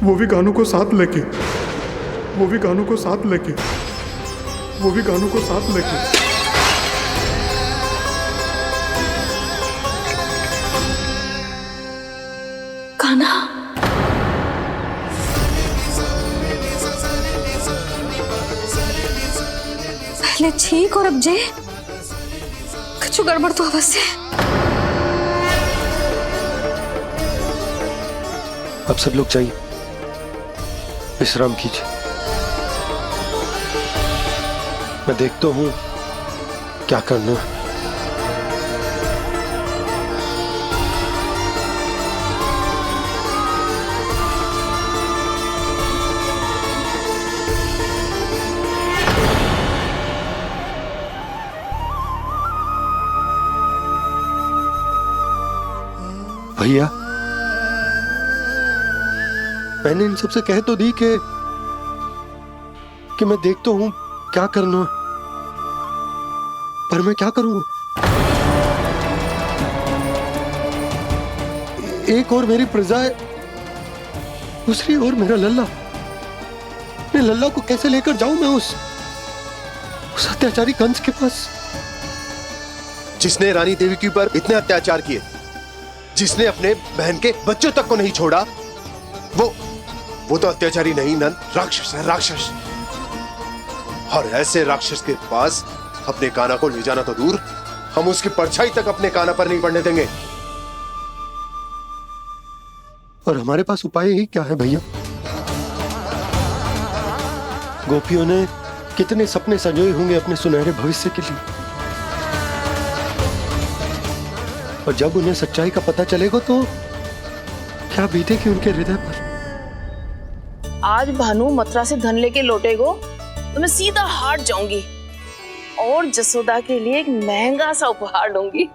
वो भी कानों को साथ लेके कान्हा, पहले ठीक और अब जे कुछ गड़बड़ तो अवश्य। अब सब लोग जाइए, विश्राम कीजिए। मैं देखता हूँ क्या करना है। भैया, मैंने इन सबसे कह तो दी कि मैं देखता हूं क्या करना, पर मैं क्या करूं? एक और मेरी प्रजा है, दूसरी ओर मेरा लल्ला। मैं लल्ला को कैसे लेकर जाऊं मैं उस अत्याचारी कंस के पास, जिसने रानी देवी के ऊपर इतने अत्याचार किए, जिसने अपने बहन के बच्चों तक को नहीं छोड़ा, वो तो अत्याचारी नहीं नंद, राक्षस है, राक्षस। और ऐसे राक्षस के पास अपने कान्हा को ले जाना तो दूर, हम उसकी परछाई तक अपने कान्हा पर नहीं पड़ने देंगे। और हमारे पास उपाय ही क्या है भैया? गोपियों ने कितने सपने संजोए होंगे अपने सुनहरे भविष्य के लिए, और जब उन्हें सच्चाई का पता चलेगा तो क्या बीतेगी उनके हृदय पर। आज भानु मथुरा से धन लेके लौटेगो तो मैं सीधा हाट जाऊंगी और जसोदा के लिए एक महंगा सा उपहार दूंगी।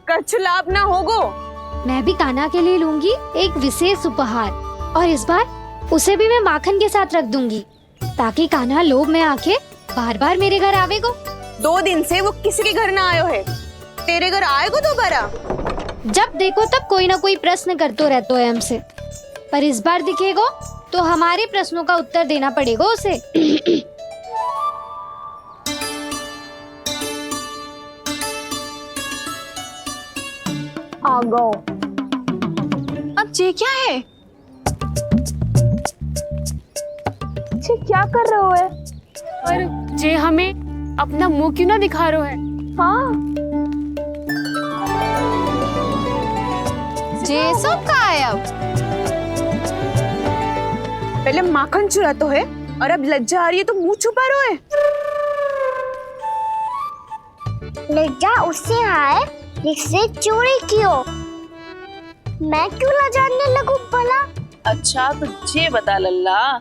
कछुलाभ ना होगो। मैं भी कान्हा के लिए लूंगी एक विशेष उपहार, और इस बार उसे भी मैं माखन के साथ रख दूंगी, ताकि कान्हा लोभ में आके बार बार मेरे घर आवेगो। 2 दिन से वो किसी के घर ना आयो है, तेरे घर आएगो दोबारा? जब देखो तब कोई ना कोई प्रश्न करते रहते हो हमसे, पर इस बार दिखेगो तो हमारे प्रश्नों का उत्तर देना पड़ेगा उसे। आ गो। अब जे क्या है? जे क्या कर रहे हो है? और जे हमें अपना मुंह क्यों ना दिखा रहे है? हाँ, जे सब का है अब? पहले माखन चुरा तो है और अब लज्जा आ रही है तो मुंह छुपा रहे है। लज्जा उससे है जिससे चोरी की हो। मैं क्यों लजाने लगूं भला? अच्छा तो ये बता लल्ला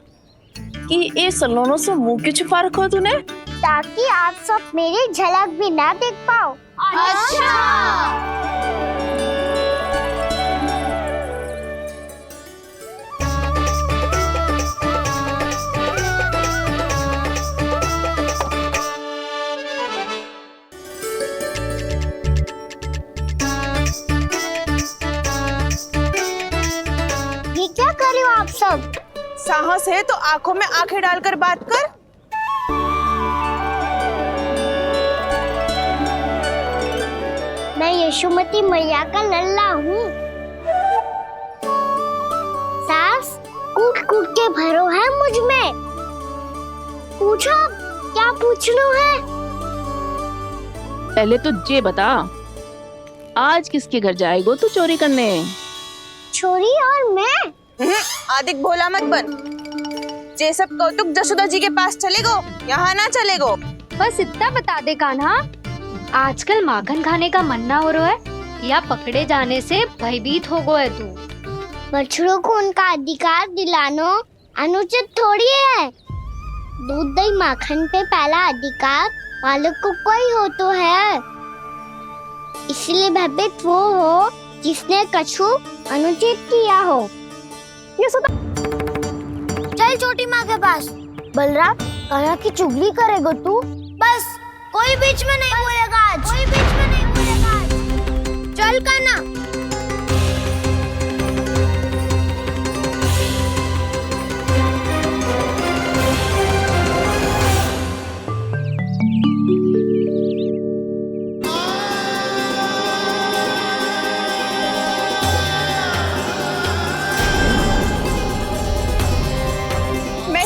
कि ये सलोनों से मुंह क्यों छुपा रखो तूने? ताकि आप सब मेरी झलक भी ना देख पाओ। अच्छा। ये क्या कर रहे हो आप सब? साहस है तो आंखों में आंखें डालकर बात कर। मैं यशोमती मैया का लल्ला हूँ। सास कूट कूट के भरो है मुझ में। पूछो क्या पूछना है? पहले तो ये बता, आज किसके घर जाएगो तू चोरी करने? छोरी और मैं? आदिक भोला मत बन। जे सब कौतुक जसोदा जी के पास चलेगो, यहाँ ना चलेगो। बस इतना बता दे कान्हा, आजकल माखन खाने का मन ना हो रहा है या पकड़े जाने से भयभीत हो गए तू? बछड़ों को उनका अधिकार दिलाना अनुचित थोड़ी है। दूध दही माखन पे पहला अधिकार मालिक को कोई हो तो है। इसलिए भयभीत वो हो जिसने कछु अनुचित किया हो। यशोदा। चल छोटी माँ के पास। बलराम, कान्हा की चुगली करेगा तू? बस, कोई बीच में नहीं बोलेगा आज। कोई बीच में नहीं बोलेगा आज। चल कान्हा।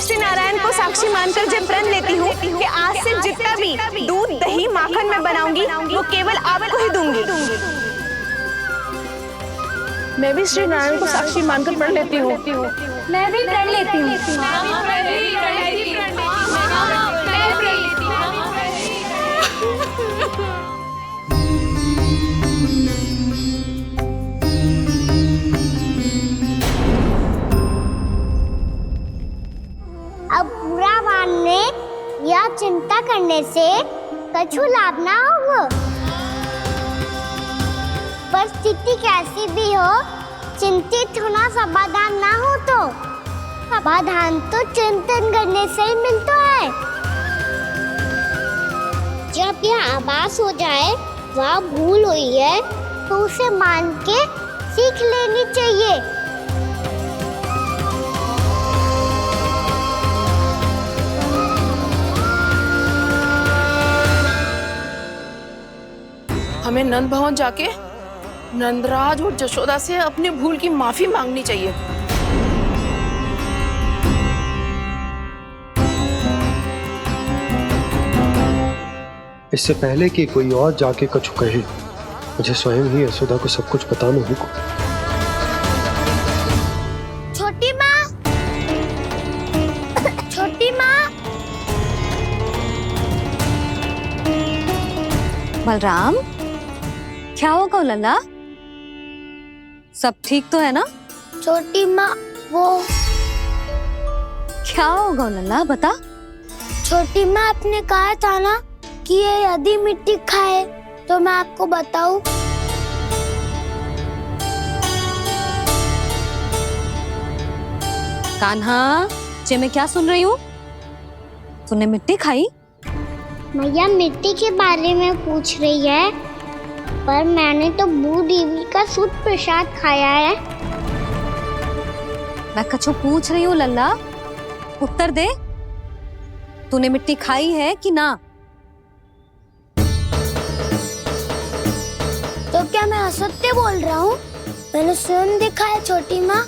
श्री नारायण को साक्षी मानकर जब प्रण लेती हूँ कि आज से जितना भी दूध दही माखन मैं बनाऊंगी वो केवल आपको ही दूंगी। मैं भी श्री नारायण को साक्षी मानकर प्रण लेती हूँ। मैं भी प्रण लेती हूँ। अब बुरा मानने या चिंता करने से कछु लाभ ना होगा। परिस्थिति कैसी भी हो, चिंतित होना समाधान ना हो तो समाधान तो चिंतन करने से ही मिलता है। जब यह आभास हो जाए वह भूल हुई है तो उसे मान के सीख लेनी चाहिए। हमें नंद भवन जाके नंदराज और जशोदा से अपनी भूल की माफी मांगनी चाहिए। इससे पहले कि कोई और जाके कछु कहे, मुझे स्वयं ही यशोदा को सब कुछ बताना होगा। छोटी माँ, छोटी माँ। बलराम, क्या होगा लल्ला? सब ठीक तो है ना? छोटी माँ, वो क्या होगा लल्ला, बता। छोटी माँ, आपने कहा था ना कि ये यदि मिट्टी खाए तो मैं आपको बताऊं। कान्हा, जे मैं क्या सुन रही हूँ? तूने मिट्टी खाई? मैया मिट्टी के बारे में पूछ रही है, पर मैंने तो भू देवी का शुद्ध प्रसाद खाया है। मैं कछु पूछ रही हूँ लल्ला, उत्तर दे। तूने मिट्टी खाई है कि ना? तो क्या मैं असत्य बोल रहा हूँ? मैंने स्वयं देखा है छोटी माँ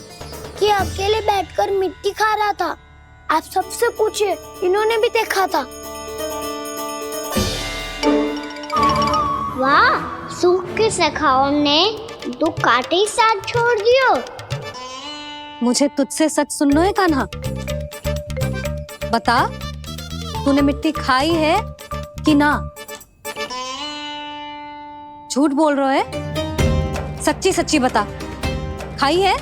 कि अकेले बैठकर मिट्टी खा रहा था। आप सबसे पूछिए, इन्होंने भी देखा था। वाह, सूख के सखाओं ने दो कांटे ही साथ छोड़ दियो। मुझे तुझसे सच सुनना है कान्हा। बता, तूने मिट्टी खाई है कि ना? झूठ बोल रहा है, सच्ची सच्ची बता, खाई है?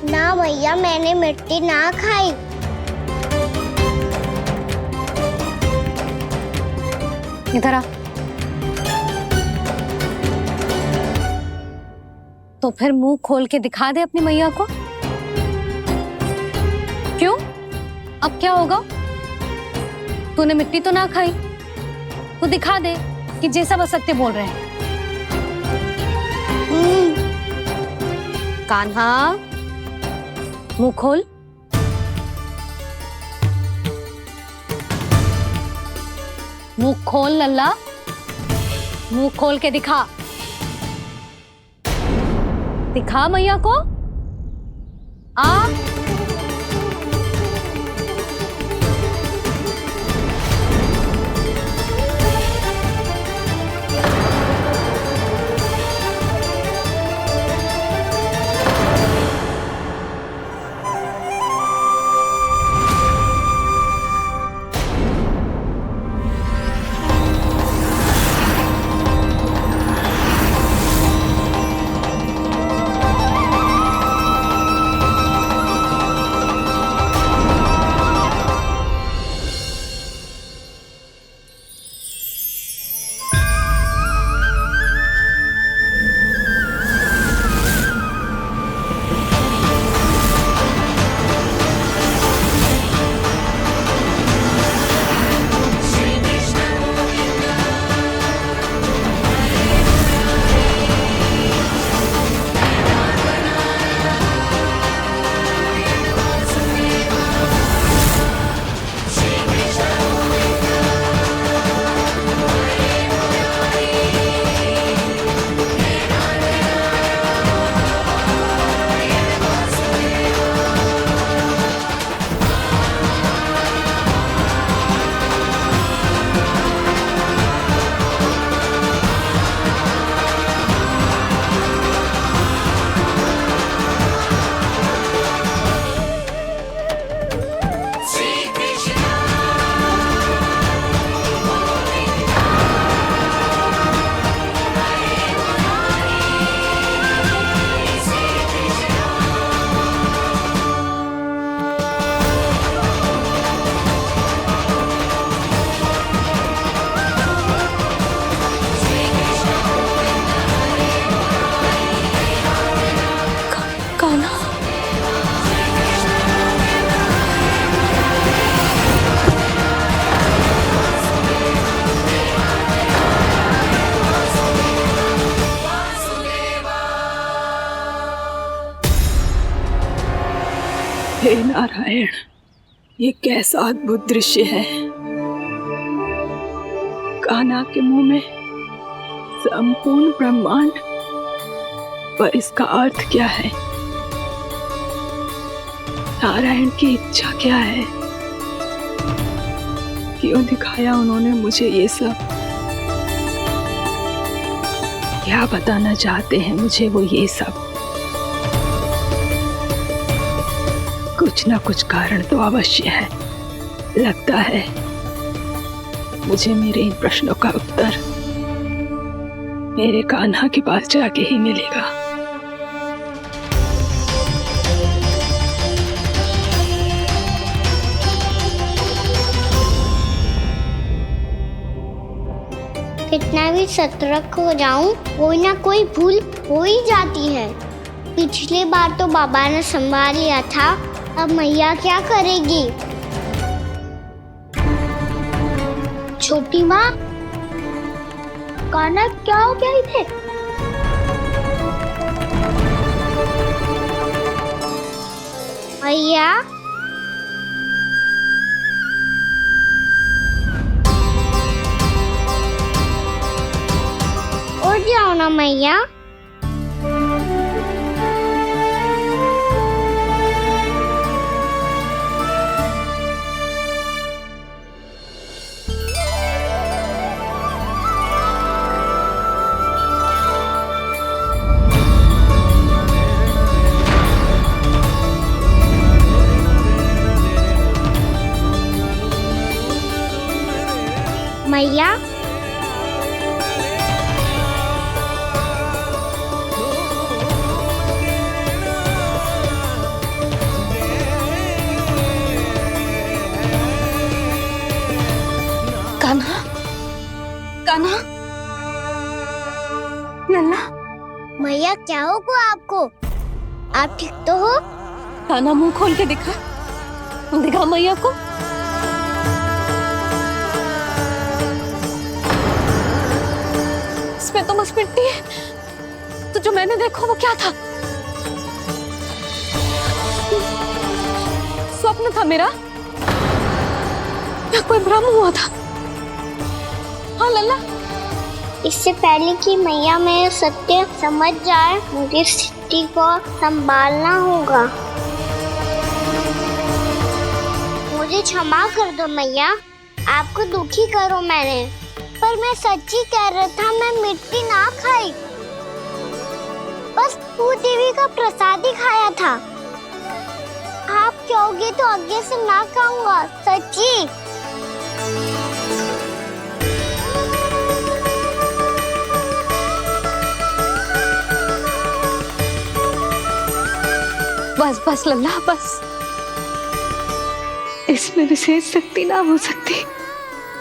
ना भैया, मैंने मिट्टी ना खाई। इधर आ। तो फिर मुंह खोल के दिखा दे अपनी मैया को। क्यों? अब क्या होगा? तूने मिट्टी तो ना खाई, तो दिखा दे कि जे सब असत्य बोल रहे हैं। कान्हा, मुंह खोल। मुंह खोल लल्ला, मुंह खोल के दिखा। दिखा मैया को। आ हे नारायण, ये कैसा अद्भुत दृश्य है। कान्हा के मुंह में संपूर्ण ब्रह्मांड, पर इसका अर्थ क्या है? नारायण की इच्छा क्या है? क्यों दिखाया उन्होंने मुझे ये सब? क्या बताना चाहते हैं मुझे वो ये सब? कुछ ना कुछ कारण तो अवश्य है। लगता है मुझे मेरे इन प्रश्नों का उत्तर मेरे कान्हा के पास जाके ही मिलेगा। कितना भी सतर्क हो जाऊं, कोई ना कोई भूल हो ही जाती है। पिछली बार तो बाबा ने संभाल लिया था, अब मैया क्या करेगी? छोटी माँ, कान्हा क्या हो गया इधर? मैया, उठ जाओ ना मैया। मैया, कान्हा, कान्हा, लल्ला। मैया क्या होगा आपको? आप ठीक तो हो? कान्हा मुंह खोल के दिखा, दिखा मैया को। इसमें तो बस मिट्टी है, तो जो मैंने देखा वो क्या था? स्वप्न था मेरा या कोई भ्रम हुआ था? हाँ लल्ला, इससे पहले कि मैया मेरे सत्य समझ जाए, मुझे स्थिति को संभालना होगा। मुझे क्षमा कर दो मैया, आपको दुखी करो मैंने, पर मैं सच्ची कह रहा था, मैं मिट्टी ना खाई, बस भूत देवी का प्रसाद ही खाया था। आप कहोगे तो आगे से ना खाऊंगा, सच्ची। बस बस लल्ला, बस। इसमें विशेष शक्ति ना हो सकती।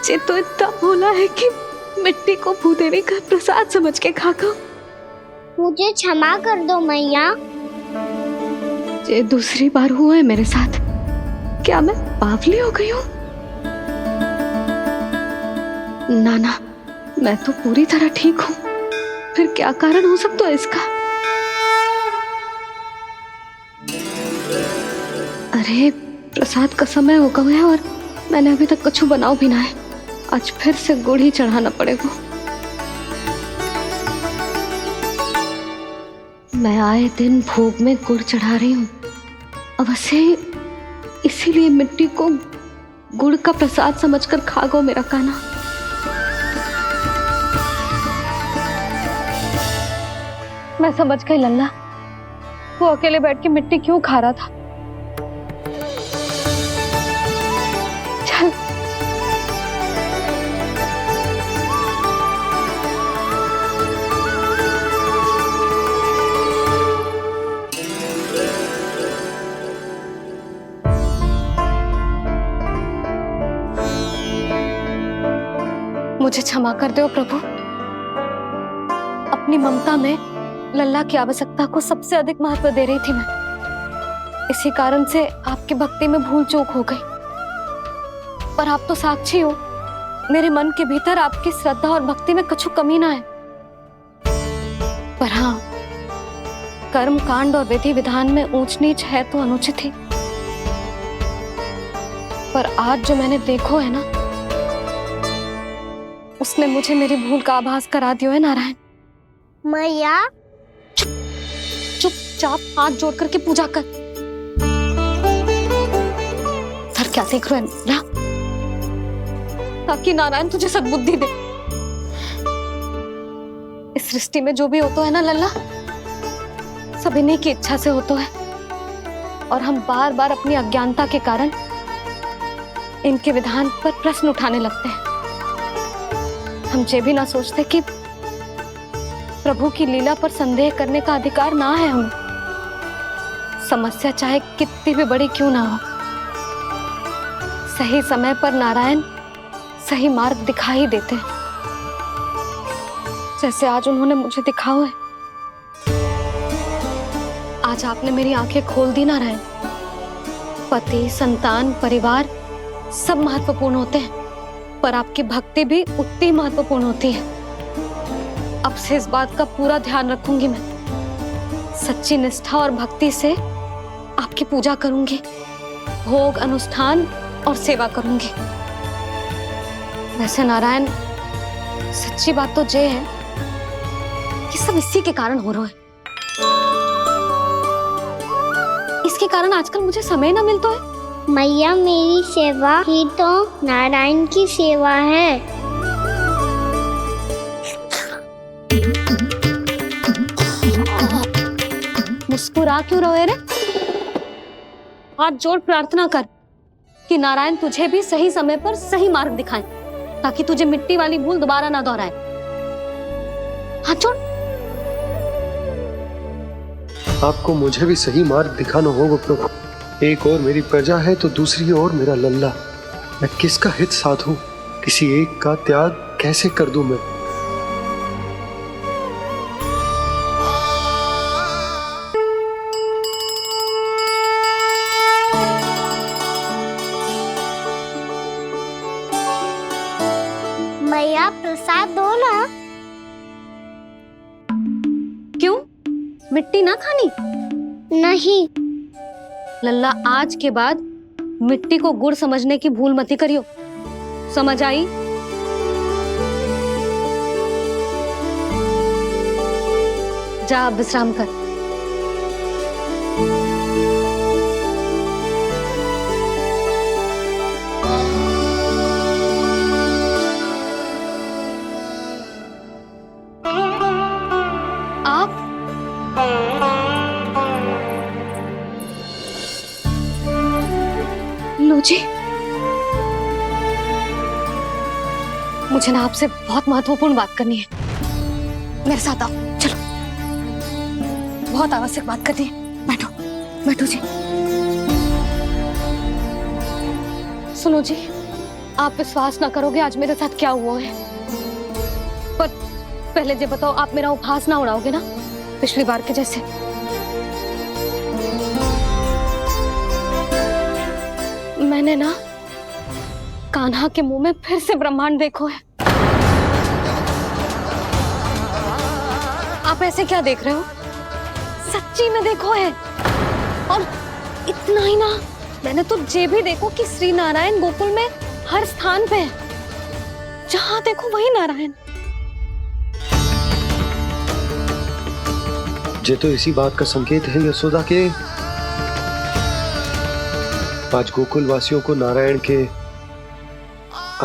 ये तो इतना भोला है कि मिट्टी को भूदेवी का प्रसाद समझ के खागा। मुझे क्षमा कर दो मैया। ये दूसरी बार हुआ है मेरे साथ। क्या मैं बावली हो गई हूँ? ना, मैं तो पूरी तरह ठीक हूँ। फिर क्या कारण हो सकता है इसका? अरे प्रसाद का समय हो गया है और मैंने अभी तक कुछ बनाओ भी ना है। आज फिर से गुड़ ही चढ़ाना पड़ेगा। मैं आए दिन भोग में गुड़ चढ़ा रही हूँ, अवश्य इसीलिए मिट्टी को गुड़ का प्रसाद समझकर खागो मेरा कान्हा। मैं समझ गई लल्ला, वो अकेले बैठ के मिट्टी क्यों खा रहा था। चल मुझे क्षमा कर दो प्रभु। अपनी ममता में लल्ला की आवश्यकता को सबसे अधिक महत्व दे रही थी मैं। इसी कारण से आपकी भक्ति में भूल चूक हो गई। पर आप तो साक्षी हो, मेरे मन के भीतर आपकी श्रद्धा और भक्ति में कछु कमी ना है। पर हाँ, कर्म कांड और विधि विधान में ऊंच नीच है तो अनुचित ही। पर आज जो मैंने देखो है ना, उसने मुझे मेरी भूल का आभास करा दियो है नारायण। मैया चुपचाप हाथ जोड़ करके पूजा कर। सर क्या देख रहे हैं ना, ताकि नारायण तुझे सद्बुद्धि दे। इस सृष्टि में जो भी होता है ना लल्ला, सब इन्हीं की इच्छा से होता है, और हम बार बार अपनी अज्ञानता के कारण इनके विधान पर प्रश्न उठाने लगते हैं। हम ये भी ना सोचते कि प्रभु की लीला पर संदेह करने का अधिकार ना है हमें। समस्या चाहे कितनी भी बड़ी क्यों ना हो, सही समय पर नारायण सही मार्ग दिखा ही देते हैं, जैसे आज उन्होंने मुझे दिखाओ है। आज आपने मेरी आंखें खोल दी नारायण। पति, संतान, परिवार सब महत्वपूर्ण होते हैं, पर आपकी भक्ति भी उतनी महत्वपूर्ण होती है। अब से इस बात का पूरा ध्यान रखूंगी मैं। सच्ची निष्ठा और भक्ति से आपकी पूजा करूंगी, भोग, अनुष्ठान और सेवा करूंगी। वैसे नारायण, सच्ची बात तो ये है कि सब इसी के कारण हो रहा है। इसके कारण आजकल मुझे समय ना मिलता है। मैया, मेरी सेवा ही तो नारायण की सेवा है। मुस्कुरा क्यों रहे रे? हाथ जोड़ प्रार्थना कर कि नारायण तुझे भी सही समय पर सही मार्ग दिखाएं, ताकि तुझे मिट्टी वाली भूल दोबारा ना दोहराए। हाथ जोड़। आपको मुझे भी सही मार्ग दिखाना होगा प्रभु। एक और मेरी प्रजा है तो दूसरी ओर मेरा लल्ला। मैं किसका हित साधूं? किसी एक का त्याग कैसे कर दूं मैं? मैया, प्रसाद दो ना। क्यों? मिट्टी ना खानी? नहीं। लल्ला, आज के बाद मिट्टी को गुड़ समझने की भूल मत करियो। समझ आई? जा अब विश्राम कर। आप लो जी, मुझे ना आपसे बहुत महत्वपूर्ण बात करनी है। मेरे साथ आओ, चलो। बहुत आवश्यक बात करनी है। बैठो, बैठो जी। सुनो जी, आप विश्वास ना करोगे आज मेरे साथ क्या हुआ है। पर पहले ये बताओ, आप मेरा उपहास ना उड़ाओगे ना, पिछली बार के जैसे? मैंने ना कान्हा के मुंह में फिर से ब्रह्मांड देखो है। आप ऐसे क्या देख रहे हो? सच्ची में देखो है। और इतना ही ना, मैंने तो ये भी देखो कि श्री नारायण गोकुल में हर स्थान पे है। जहां देखो वही नारायण। ये तो इसी बात का संकेत है यशोदा के आज गोकुल वासियों को नारायण के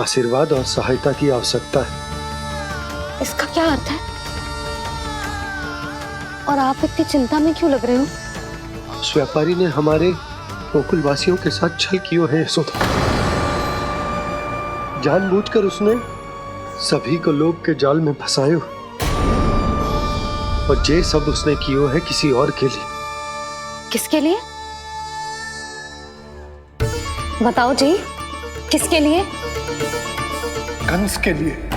आशीर्वाद और सहायता की आवश्यकता है। इसका क्या अर्थ है? और आप इतनी चिंता में क्यों लग रहे हो? उस व्यापारी ने हमारे गोकुल वासियों के साथ छल किया है यशोदा। जानबूझकर उसने सभी को लोग के जाल में फंसायो, और ये सब उसने किया है किसी और के लिए। किसके लिए? बताओ जी, किसके लिए? कंस के लिए।